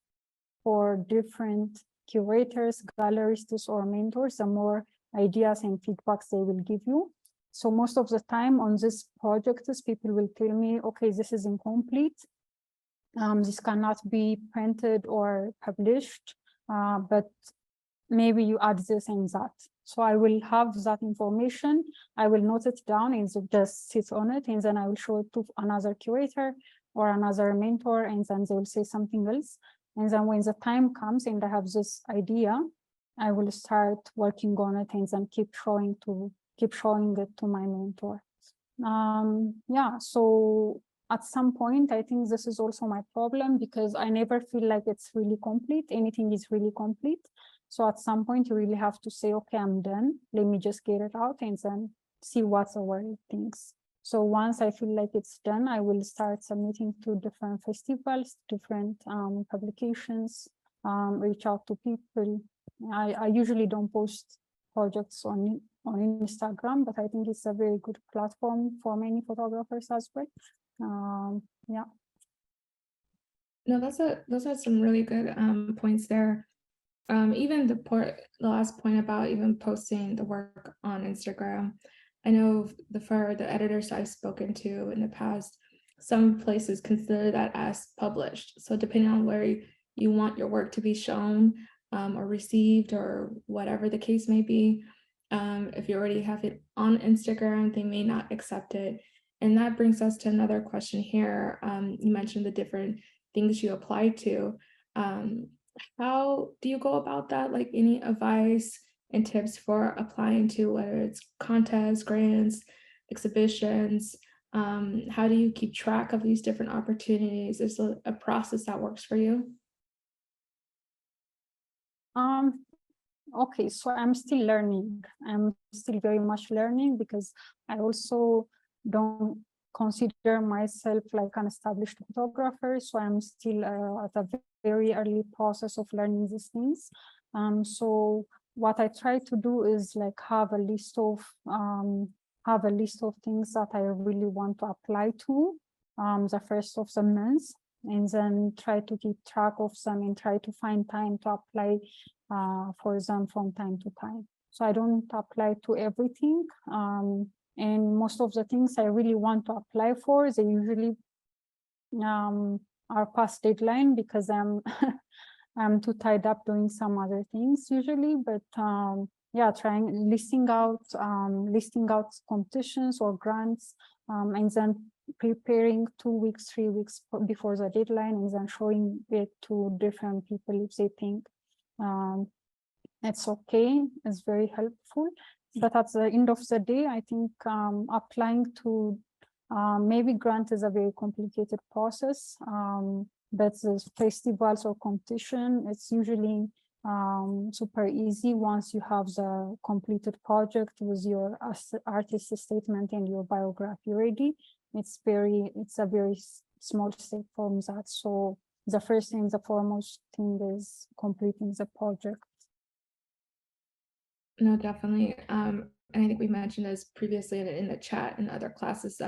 for different curators, gallerists, or mentors, the more ideas and feedbacks they will give you. So most of the time on this project, people will tell me, okay, this is incomplete. This cannot be printed or published, but maybe you add this and that. So I will have that information. I will note it down and just sit on it, and then I will show it to another curator or another mentor, and then they will say something else. And then when the time comes and I have this idea, I will start working on it and then keep showing it to my mentor. Yeah, so at some point, I think this is also my problem, because I never feel like it's really complete. Anything is really complete. So at some point, you really have to say, okay, I'm done. Let me just get it out and then see what's our things. So once I feel like it's done, I will start submitting to different festivals, different publications, reach out to people. I usually don't post projects on Instagram, but I think it's a very good platform for many photographers as well. Yeah. No, those are some really good points there. Even the last point about even posting the work on Instagram. I know for the editors I've spoken to in the past, some places consider that as published. So depending on where you want your work to be shown or received, or whatever the case may be, if you already have it on Instagram, they may not accept it. And that brings us to another question here. You mentioned the different things you apply to. How do you go about that? Like, any advice and tips for applying to, whether it's contests, grants, exhibitions? How do you keep track of these different opportunities? Is a process that works for you? Okay, so I'm still learning. I'm still very much learning, because I also don't consider myself like an established photographer, so I'm still at a very early process of learning these things. So what I try to do is like have a list of things that I really want to apply to the first of the month, and then try to keep track of them and try to find time to apply for them from time to time. So I don't apply to everything. And most of the things I really want to apply for, they usually are past deadline because I'm I'm too tied up doing some other things usually. But yeah, trying listing out competitions or grants, and then preparing 2 weeks, 3 weeks before the deadline, and then showing it to different people if they think it's okay. It's very helpful. But at the end of the day, I think applying to maybe grant is a very complicated process. But the festivals or competition, it's usually super easy once you have the completed project with your artist statement and your biography ready. It's a very small step from that. So the first thing, the foremost thing is completing the project. No, definitely. And I think we mentioned this previously in the chat and other classes.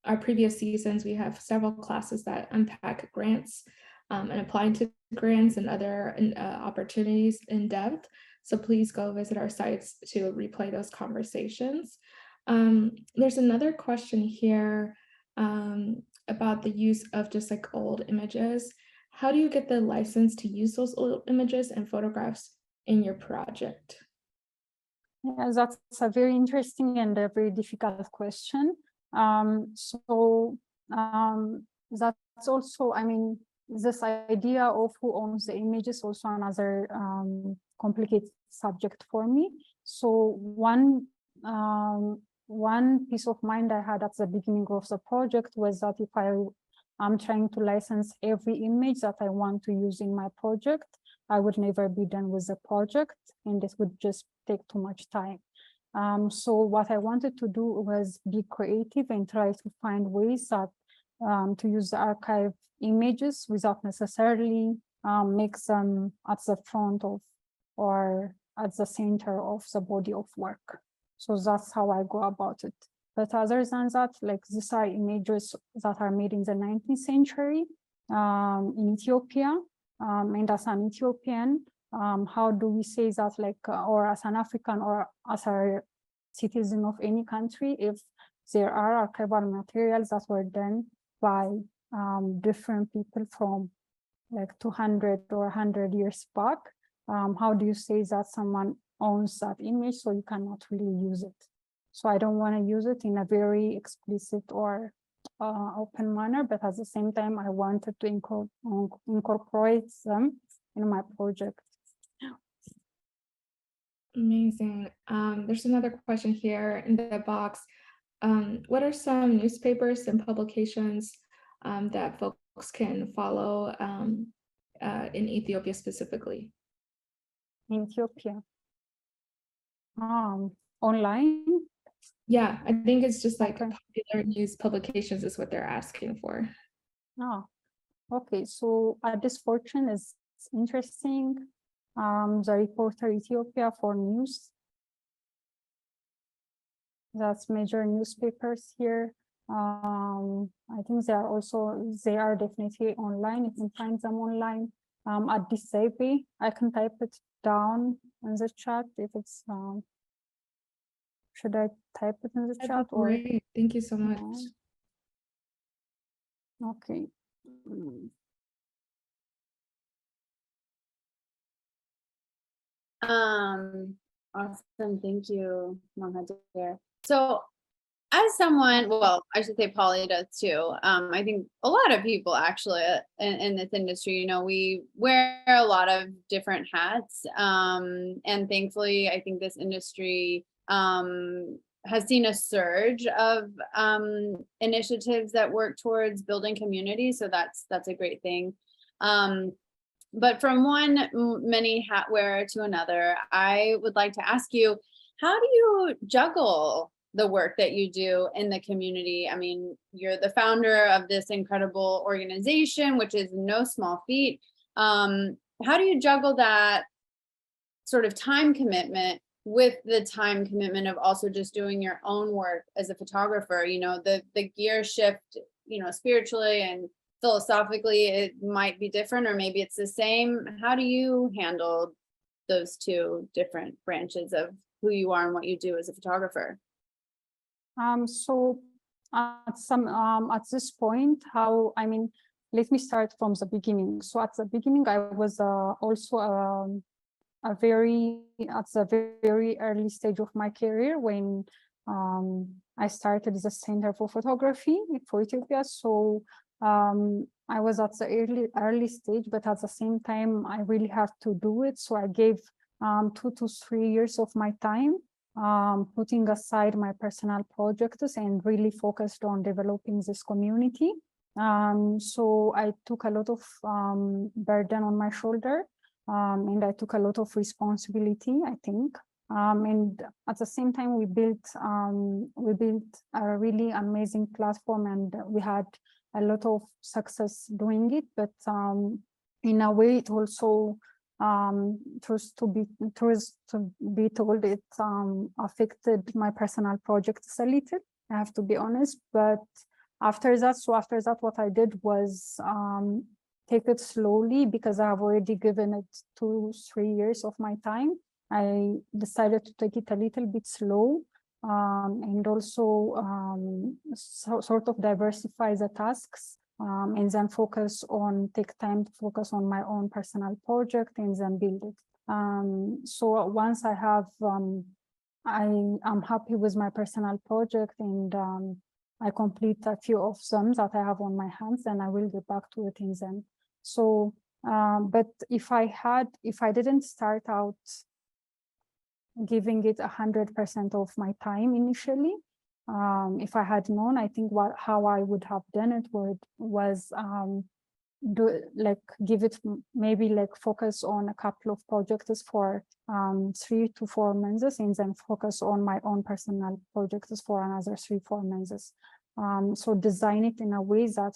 Our previous seasons, we have several classes that unpack grants and applying to grants and other opportunities in depth. So please go visit our sites to replay those conversations. There's another question here about the use of just like old images. How do you get the license to use those old images and photographs in your project? Yeah, that's a very interesting and a very difficult question. So that's also, I mean, this idea of who owns the image is also another complicated subject for me. So one peace of mind I had at the beginning of the project was that if I'm trying to license every image that I want to use in my project, I would never be done with the project, and this would just take too much time. So what I wanted to do was be creative and try to find ways that to use the archive images without necessarily make them at the front of or at the center of the body of work. So that's how I go about it. But other than that, like these are images that are made in the 19th century in Ethiopia. And as an Ethiopian, how do we say that, like, or as an African or as a citizen of any country, if there are archival materials that were done by different people from like 200 or 100 years back, how do you say that someone owns that image so you cannot really use it? So I don't want to use it in a very explicit or open manner, but at the same time, I wanted to incorporate them in my project. Amazing. There's another question here in the box. What are some newspapers and publications that folks can follow in Ethiopia specifically? In Ethiopia. Online? Yeah, I think it's just like Okay. popular news publications is what they're asking for. Oh, okay. So this fortune is interesting. The Reporter Ethiopia for news. That's major newspapers here. I think they are definitely online. You can find them online. At this Zebi, I can type it down in the chat if it's should I type it in the chat or? Great, thank you so much. Okay. Awesome, thank you, Maheder. So as someone, well, I should say Polly does too. I think a lot of people actually in this industry, you know, we wear a lot of different hats. And thankfully, I think this industry has seen a surge of initiatives that work towards building communities. So that's a great thing. But from one many hat wearer to another, I would like to ask you, how do you juggle the work that you do in the community. I mean, you're the founder of this incredible organization, which is no small feat. How do you juggle that sort of time commitment with the time commitment of also just doing your own work as a photographer? You know, the gear shift, you know, spiritually and philosophically, it might be different, or maybe it's the same. How do you handle those two different branches of who you are and what you do as a photographer? So at this point, let me start from the beginning. So at the beginning, I was also at the very early stage of my career when I started the Center for Photography for Ethiopia. So I was at the early stage, but at the same time, I really had to do it. So I gave 2 to 3 years of my time, putting aside my personal projects and really focused on developing this community. So I took a lot of burden on my shoulder, and I took a lot of responsibility, I think. And at the same time, we built a really amazing platform, and we had a lot of success doing it. But in a way, it also, truth to be told, it affected my personal projects a little. I have to be honest. But after that, what I did was take it slowly, because I have already given it 2-3 years of my time. I decided to take it a little bit slow, and also sort of diversify the tasks, and then take time to focus on my own personal project and then build it. So once I have, I'm happy with my personal project, and I complete a few of them that I have on my hands, and I will get back to it in them. So, but if I didn't start out giving it 100% of my time initially, if I had known, I think how I would have done it was give it maybe focus on a couple of projects for 3 to 4 months, and then focus on my own personal projects for another 3-4 months. So design it in a way that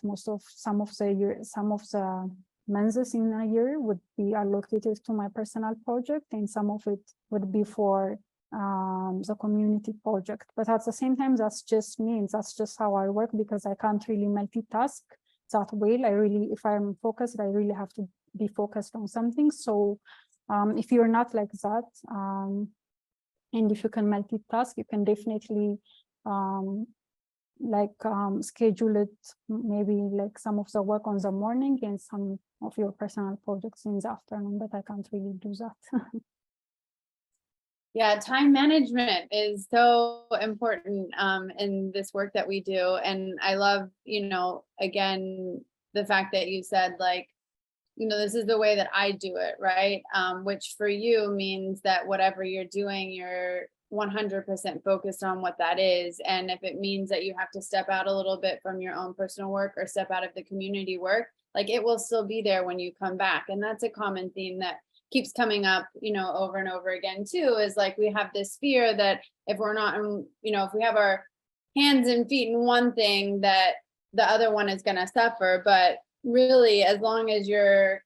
some of the months in a year would be allocated to my personal project, and some of it would be for the community project. But at the same time, that's just me, and that's just how I work, because I can't really multitask that well. If I'm focused, I really have to be focused on something. So if you're not like that, and if you can multitask, you can definitely schedule it, maybe some of the work on the morning and some of your personal projects in the afternoon, but I can't really do that. Yeah, time management is so important in this work that we do. And I love, again, the fact that you said, this is the way that I do it, right? Which for you means that whatever you're doing, you're 100% focused on what that is. And if it means that you have to step out a little bit from your own personal work or step out of the community work, it will still be there when you come back. And that's a common theme that keeps coming up, over and over again too, is we have this fear that if we're not, if we have our hands and feet in one thing, that the other one is going to suffer. But really, as long as you're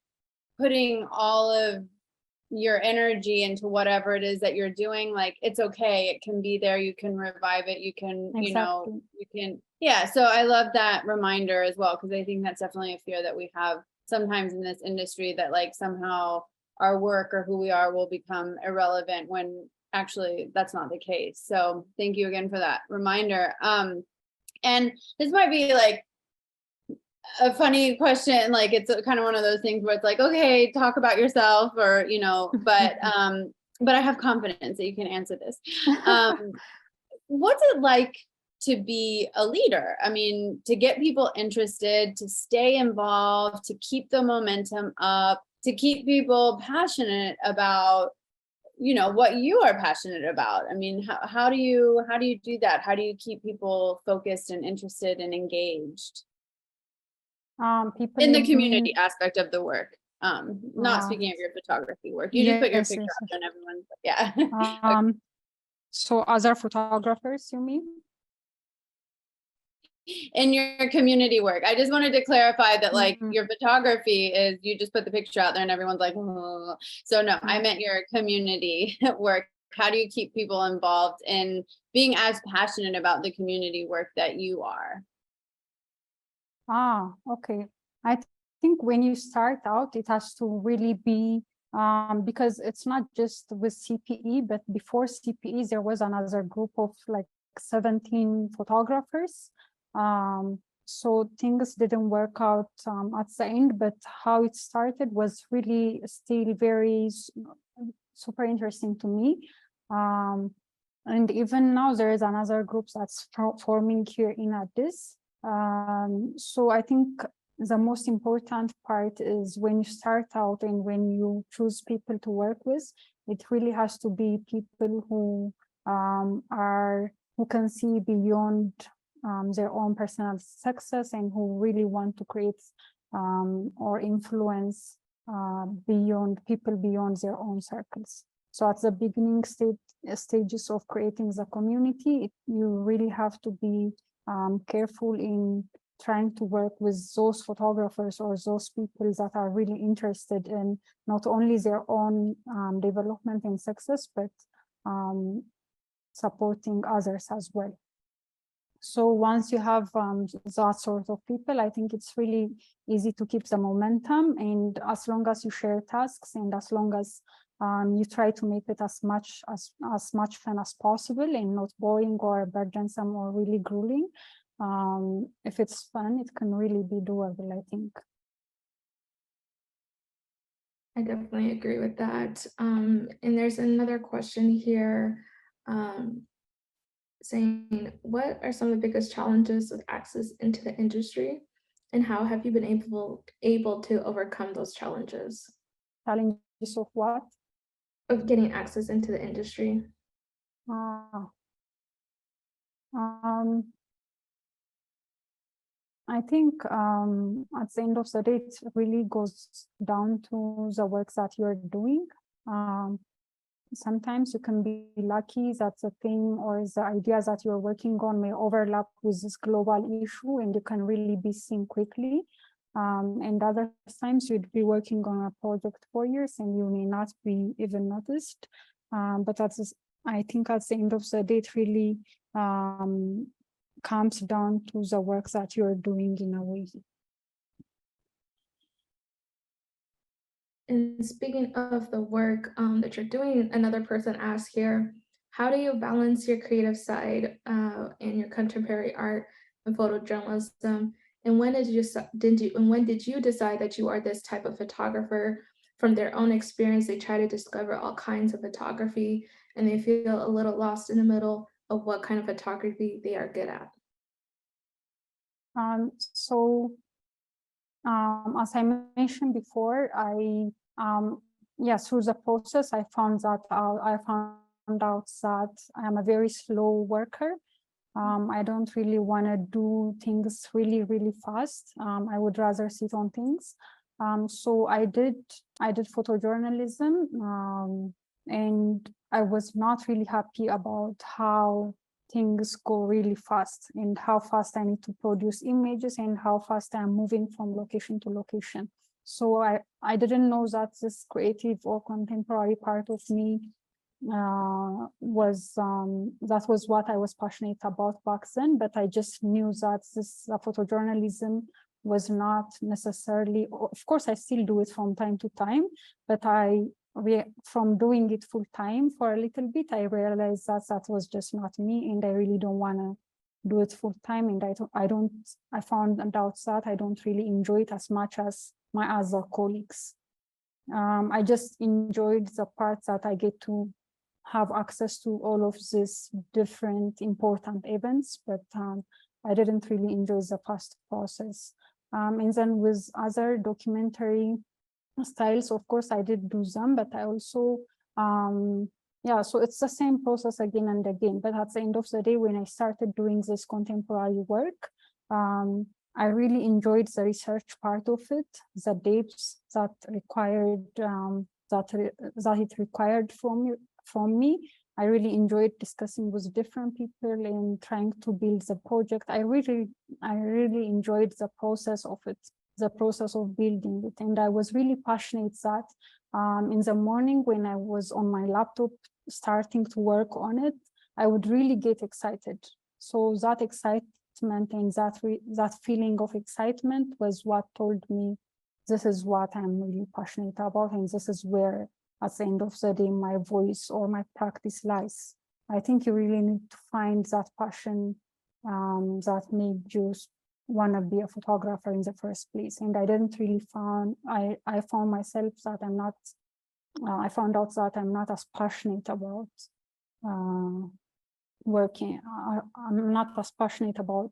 putting all of your energy into whatever it is that you're doing, it's okay. It can be there. You can revive it. You can, Exactly. you can. Yeah. So I love that reminder as well, because I think that's definitely a fear that we have sometimes in this industry, that somehow our work or who we are will become irrelevant, when actually that's not the case. So thank you again for that reminder. And this might be a funny question, it's kind of one of those things where it's okay, talk about yourself, or but I have confidence that you can answer this. What's it like to be a leader? I mean, to get people interested, to stay involved, to keep the momentum up, to keep people passionate about what you are passionate about. I mean, how do you do that? How do you keep people focused and interested and engaged People in the need community aspect of the work? Not speaking of your photography work, you just put your yes, picture yes, up and everyone, yeah. So other photographers, you mean? In your community work. I just wanted to clarify that like Mhm. your photography is you just put the picture out there and everyone's like, oh. So no, I meant your community work. How do you keep people involved in being as passionate about the community work that you are? Okay. I think when you start out, it has to really be because it's not just with CPE, but before CPE, there was another group of like 17 photographers. So things didn't work out at the end, but how it started was really still very super interesting to me. And even now there is another group that's forming here in Addis. So I think the most important part is when you start out and when you choose people to work with, it really has to be people who who can see beyond their own personal success and who really want to create or influence people beyond their own circles. So at the beginning stages of creating the community, you really have to be careful in trying to work with those photographers or those people that are really interested in not only their own development and success, but supporting others as well. So once you have that sort of people, I think it's really easy to keep the momentum. And as long as you share tasks and as long as you try to make it as much fun as possible and not boring or burdensome or really grueling. If it's fun, it can really be doable, I think. I definitely agree with that. And there's another question here saying, what are some of the biggest challenges with access into the industry, and how have you been able to overcome those challenges Challenges of what? of getting access into the industry? I think at the end of the day, it really goes down to the work that you're doing. Sometimes you can be lucky that the thing or the idea that you're working on may overlap with this global issue and you can really be seen quickly. And other times you'd be working on a project for years and you may not be even noticed. But I think at the end of the day, it really comes down to the work that you're doing in a way. And speaking of the work that you're doing, another person asked here, how do you balance your creative side and your contemporary art and photojournalism? And when did you decide that you are this type of photographer? From their own experience, they try to discover all kinds of photography and they feel a little lost in the middle of what kind of photography they are good at. As I mentioned before, through the process, I found out that I am a very slow worker. I don't really want to do things really, really fast. I would rather sit on things. So I did photojournalism, and I was not really happy about how things go really fast and how fast I need to produce images and how fast I'm moving from location to location. So I didn't know that this creative or contemporary part of me was what I was passionate about back then, but I just knew that this photojournalism was not necessarily, of course I still do it from time to time, but from doing it full time for a little bit, I realized that that was just not me and I really don't want to do it full time. And I found out that I don't really enjoy it as much as my other colleagues. I just enjoyed the part that I get to have access to all of these different important events, but I didn't really enjoy the past process. And then with other documentary styles, of course, I did do them, but I also, so it's the same process again and again. But at the end of the day, when I started doing this contemporary work, I really enjoyed the research part of it, the depths that required that it required from me, I really enjoyed discussing with different people and trying to build the project. I really enjoyed the process of it, the process of building it. And I was really passionate that in the morning when I was on my laptop starting to work on it, I would really get excited. So that excitement and that feeling of excitement was what told me this is what I'm really passionate about, and this is where at the end of the day my voice or my practice lies. I think you really need to find that passion that made you want to be a photographer in the first place. And I didn't really I found myself that I'm not, I found out that I'm not as passionate about working. I'm not as passionate about,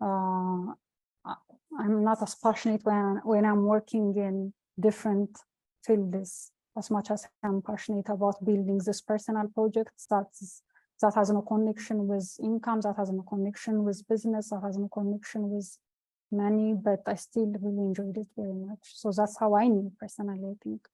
I'm not as passionate when I'm working in different fields as much as I'm passionate about building this personal project that has no connection with income, that has no connection with business, that has no connection with money, but I still really enjoyed it very much. So that's how I knew personally, I think.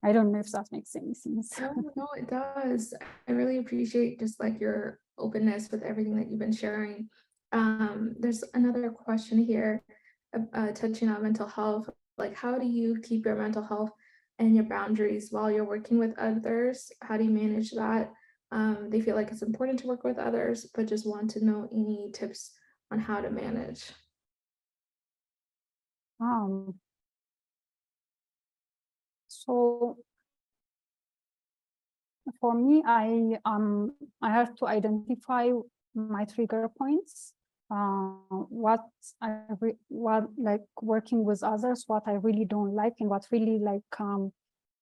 I don't know if that makes any sense. No, it does. I really appreciate just like your openness with everything that you've been sharing. There's another question here, touching on mental health. Like, how do you keep your mental health and your boundaries while you're working with others? How do you manage that? They feel like it's important to work with others, but just want to know any tips on how to manage. So for me, I have to identify my trigger points. What like working with others, what I really don't like, and what really like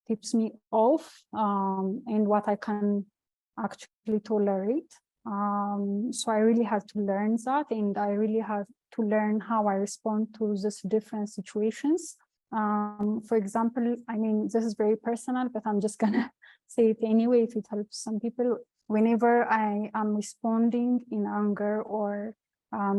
tips me off, and what I can actually tolerate. So I really had to learn that, and I really had to learn how I respond to these different situations. For example, I mean, this is very personal, but I'm just gonna say it anyway if it helps some people. Whenever I am responding in anger or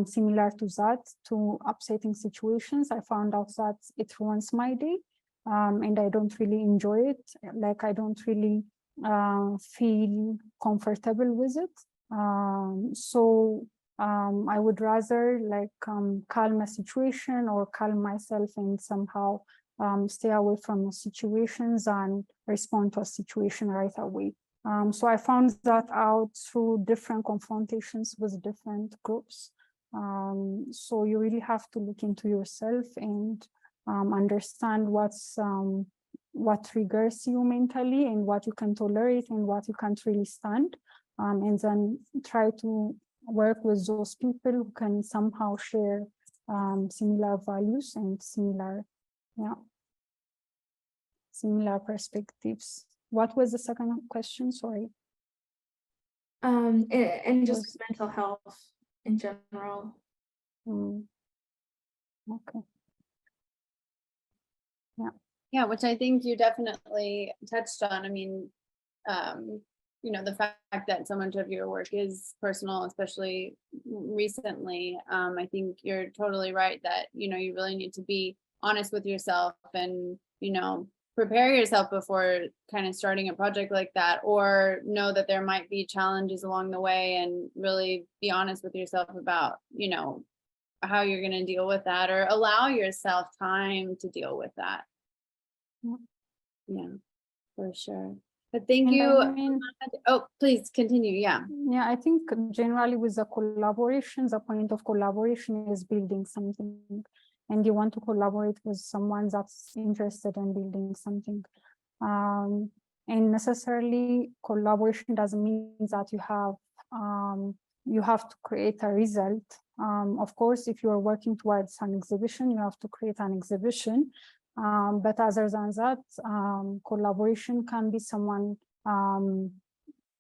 similar to that, to upsetting situations, I found out that it ruins my day, and I don't really enjoy it. Like I don't really feel comfortable with it. So I would rather like calm a situation or calm myself and somehow stay away from situations and respond to a situation right away. So I found that out through different confrontations with different groups. So you really have to look into yourself and understand what triggers you mentally and what you can tolerate and what you can't really stand, and then try to work with those people who can somehow share similar values and similar perspectives. What was the second question? Sorry. And just mental health in general. Okay. Yeah, which I think you definitely touched on. I mean, you know, the fact that so much of your work is personal, especially recently, I think you're totally right that, you know, you really need to be honest with yourself and, you know, prepare yourself before kind of starting a project like that, or know that there might be challenges along the way and really be honest with yourself about, you know, how you're going to deal with that, or allow yourself time to deal with that. Yeah, for sure. But thank you. I mean, oh, please continue. Yeah. Yeah, I think generally with the collaboration, the point of collaboration is building something, and you want to collaborate with someone that's interested in building something. And necessarily collaboration doesn't mean that you have to create a result. Of course, if you are working towards an exhibition, you have to create an exhibition. But other than that, collaboration can be someone,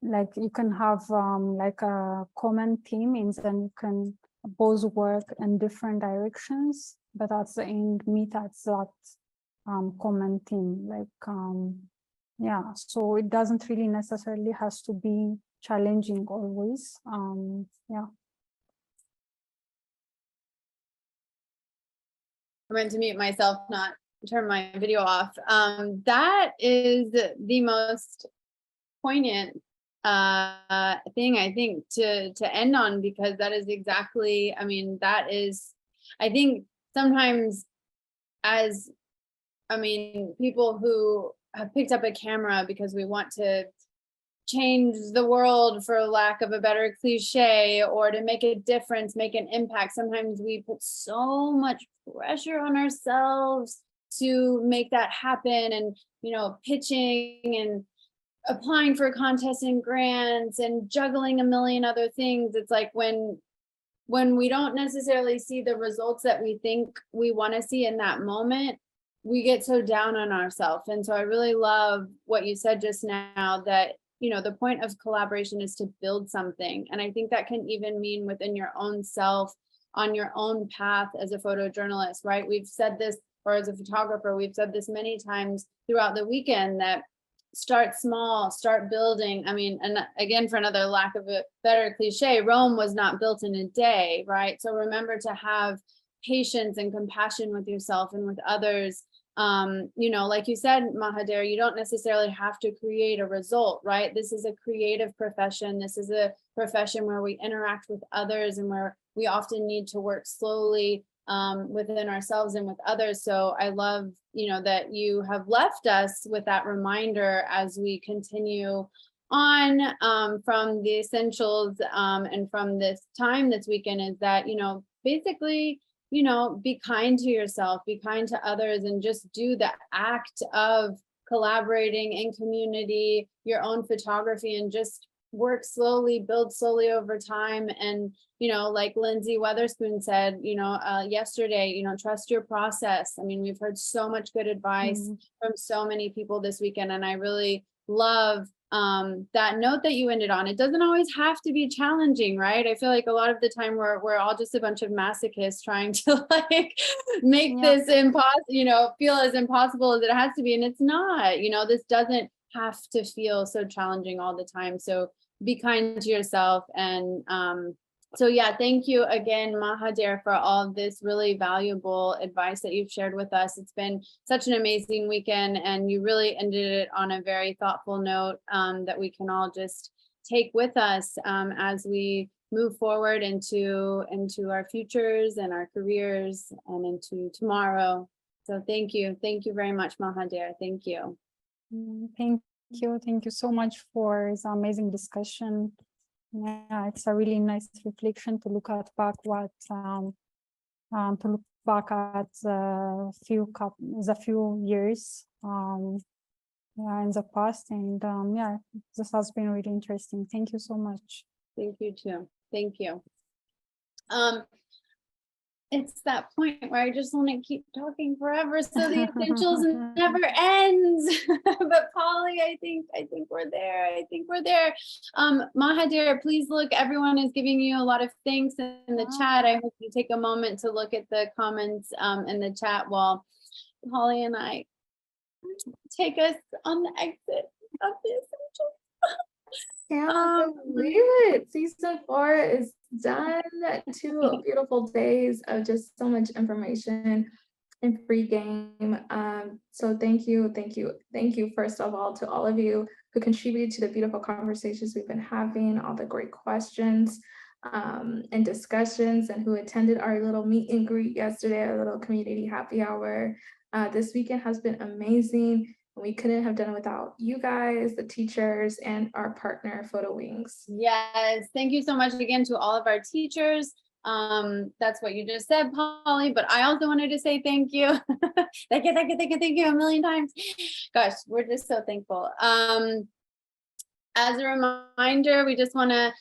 like you can have like a common theme, and then you can both work in different directions, but at the end meet at that common theme. Like, yeah, so it doesn't really necessarily has to be challenging always. Yeah. I meant to mute myself, not turn my video off. That is the most poignant thing I think to end on, because that is exactly, I mean, that is, I think sometimes as, I mean, people who have picked up a camera because we want to change the world, for lack of a better cliche, or to make a difference, make an impact. Sometimes we put so much pressure on ourselves to make that happen, and, you know, pitching and applying for contests and grants and juggling a million other things. It's like when we don't necessarily see the results that we think we want to see in that moment, we get so down on ourselves. And so I really love what you said just now, that, you know, the point of collaboration is to build something. And I think that can even mean within your own self, on your own path as a photojournalist, right? We've said this, or as a photographer, we've said this many times throughout the weekend, that start small, start building. I mean, and again, for another lack of a better cliche, Rome was not built in a day, right? So remember to have patience and compassion with yourself and with others. You know, like you said, Maheder, you don't necessarily have to create a result, right? This is a creative profession. This is a profession where we interact with others, and where we often need to work slowly within ourselves and with others. So I love, you know, that you have left us with that reminder as we continue on from the essentials and from this time this weekend, is that, you know, basically, you know, be kind to yourself, be kind to others, and just do the act of collaborating in community, your own photography, and just work slowly, build slowly over time. And, you know, like Lindsay Weatherspoon said, you know, yesterday, you know, trust your process. I mean, we've heard so much good advice from so many people this weekend. And I really love that note that you ended on. It doesn't always have to be challenging, right? I feel like a lot of the time we're all just a bunch of masochists trying to like make this impossible, you know, feel as impossible as it has to be. And it's not, you know, this doesn't have to feel so challenging all the time. So be kind to yourself. And so yeah, thank you again, Maheder, for all of this really valuable advice that you've shared with us. It's been such an amazing weekend, and you really ended it on a very thoughtful note that we can all just take with us as we move forward into our futures and our careers and into tomorrow. So thank you very much, Maheder. Thank you. Thank you so much for this amazing discussion. Yeah, it's a really nice reflection to look at back what to look back at the few years yeah, in the past. And yeah, this has been really interesting. Thank you so much. Thank you too. Thank you. It's that point where I just want to keep talking forever, so the essentials never ends. But Polly, I think we're there. I think we're there. Maheder, please look, everyone is giving you a lot of thanks in the chat. I hope you take a moment to look at the comments in the chat while Polly and I take us on the exit of the essentials. Can't believe it. Season 4 is done. 2 beautiful days of just so much information and free game. So thank you first of all to all of you who contributed to the beautiful conversations we've been having, all the great questions and discussions, and who attended our little meet and greet yesterday, our little community happy hour. This weekend has been amazing. We couldn't have done it without you guys, the teachers, and our partner, Photo Wings. Yes, thank you so much again to all of our teachers. That's what you just said, Polly, but I also wanted to say thank you. Thank you a million times. Gosh, we're just so thankful. As a reminder, we just want to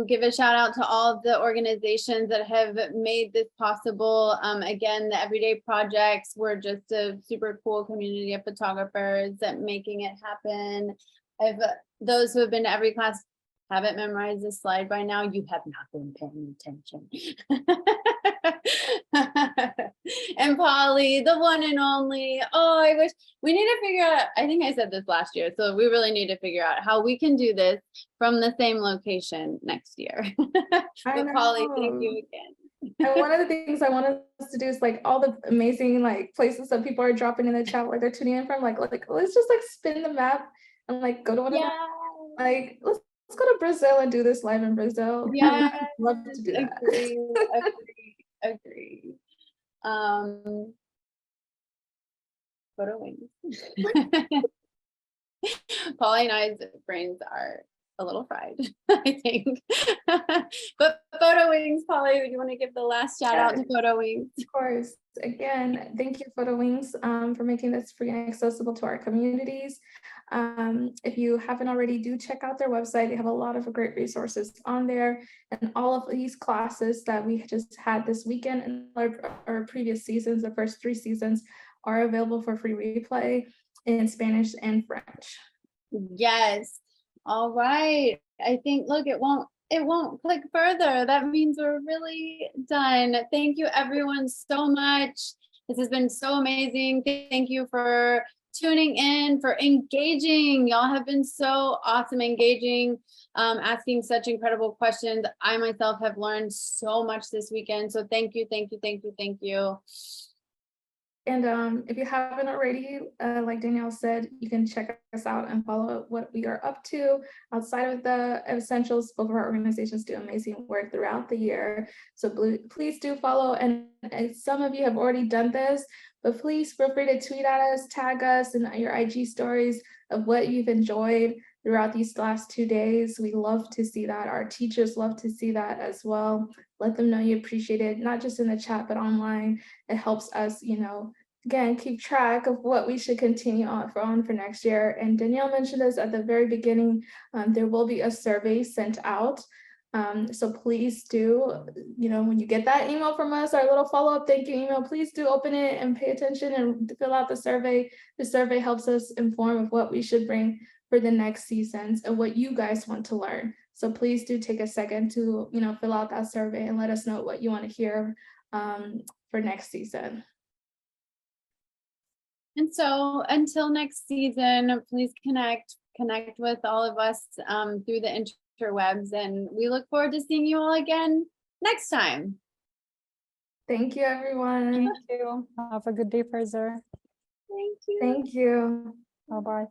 give a shout out to all of the organizations that have made this possible. Again, the Everyday Projects, we're just a super cool community of photographers that making it happen. If those who have been to every class haven't memorized this slide by now, you have not been paying attention. And Polly, the one and only. Oh, I wish we need to figure out, I think I said this last year, so we really need to figure out how we can do this from the same location next year. But Polly, thank you again. And one of the things I want us to do is like all the amazing like places that people are dropping in the chat where they're tuning in from, like let's just like spin the map and like go to one of them. Like let's go to Brazil and do this live in Brazil. Yeah, Love to do that. agree. Photo wings. Polly and I's brains are a little fried, I think. But Photo Wings, Polly, do you want to give the last shout out to Photo Wings? Of course. Again, thank you, Photo Wings, for making this free and accessible to our communities. If you haven't already, do check out their website. They have a lot of great resources on there, and all of these classes that we just had this weekend and our previous seasons, the first 3 seasons, are available for free replay in Spanish and French. Yes. All right. I think, look, it won't click further. That means we're really done. Thank you everyone so much. This has been so amazing. Thank you for tuning in, for engaging. Y'all have been so awesome engaging, asking such incredible questions. I myself have learned so much this weekend. So thank you, thank you, thank you, thank you. And if you haven't already, like Danielle said, you can check us out and follow what we are up to outside of the essentials. Both of our organizations do amazing work throughout the year. So please do follow. And some of you have already done this, but please feel free to tweet at us, tag us in your IG stories of what you've enjoyed throughout these last 2 days. We love to see that. Our teachers love to see that as well. Let them know you appreciate it, not just in the chat, but online. It helps us, again, keep track of what we should continue on for next year. And Danielle mentioned this at the very beginning. There will be a survey sent out. So please do, when you get that email from us, our little follow-up thank you email, please do open it and pay attention and fill out the survey. The survey helps us inform of what we should bring for the next seasons and what you guys want to learn. So please do take a second to, fill out that survey and let us know what you want to hear for next season. And so until next season, please connect with all of us through the interwebs, and we look forward to seeing you all again next time. Thank you, everyone. Thank you. Have a good day further. Thank you. Thank you. Bye-bye.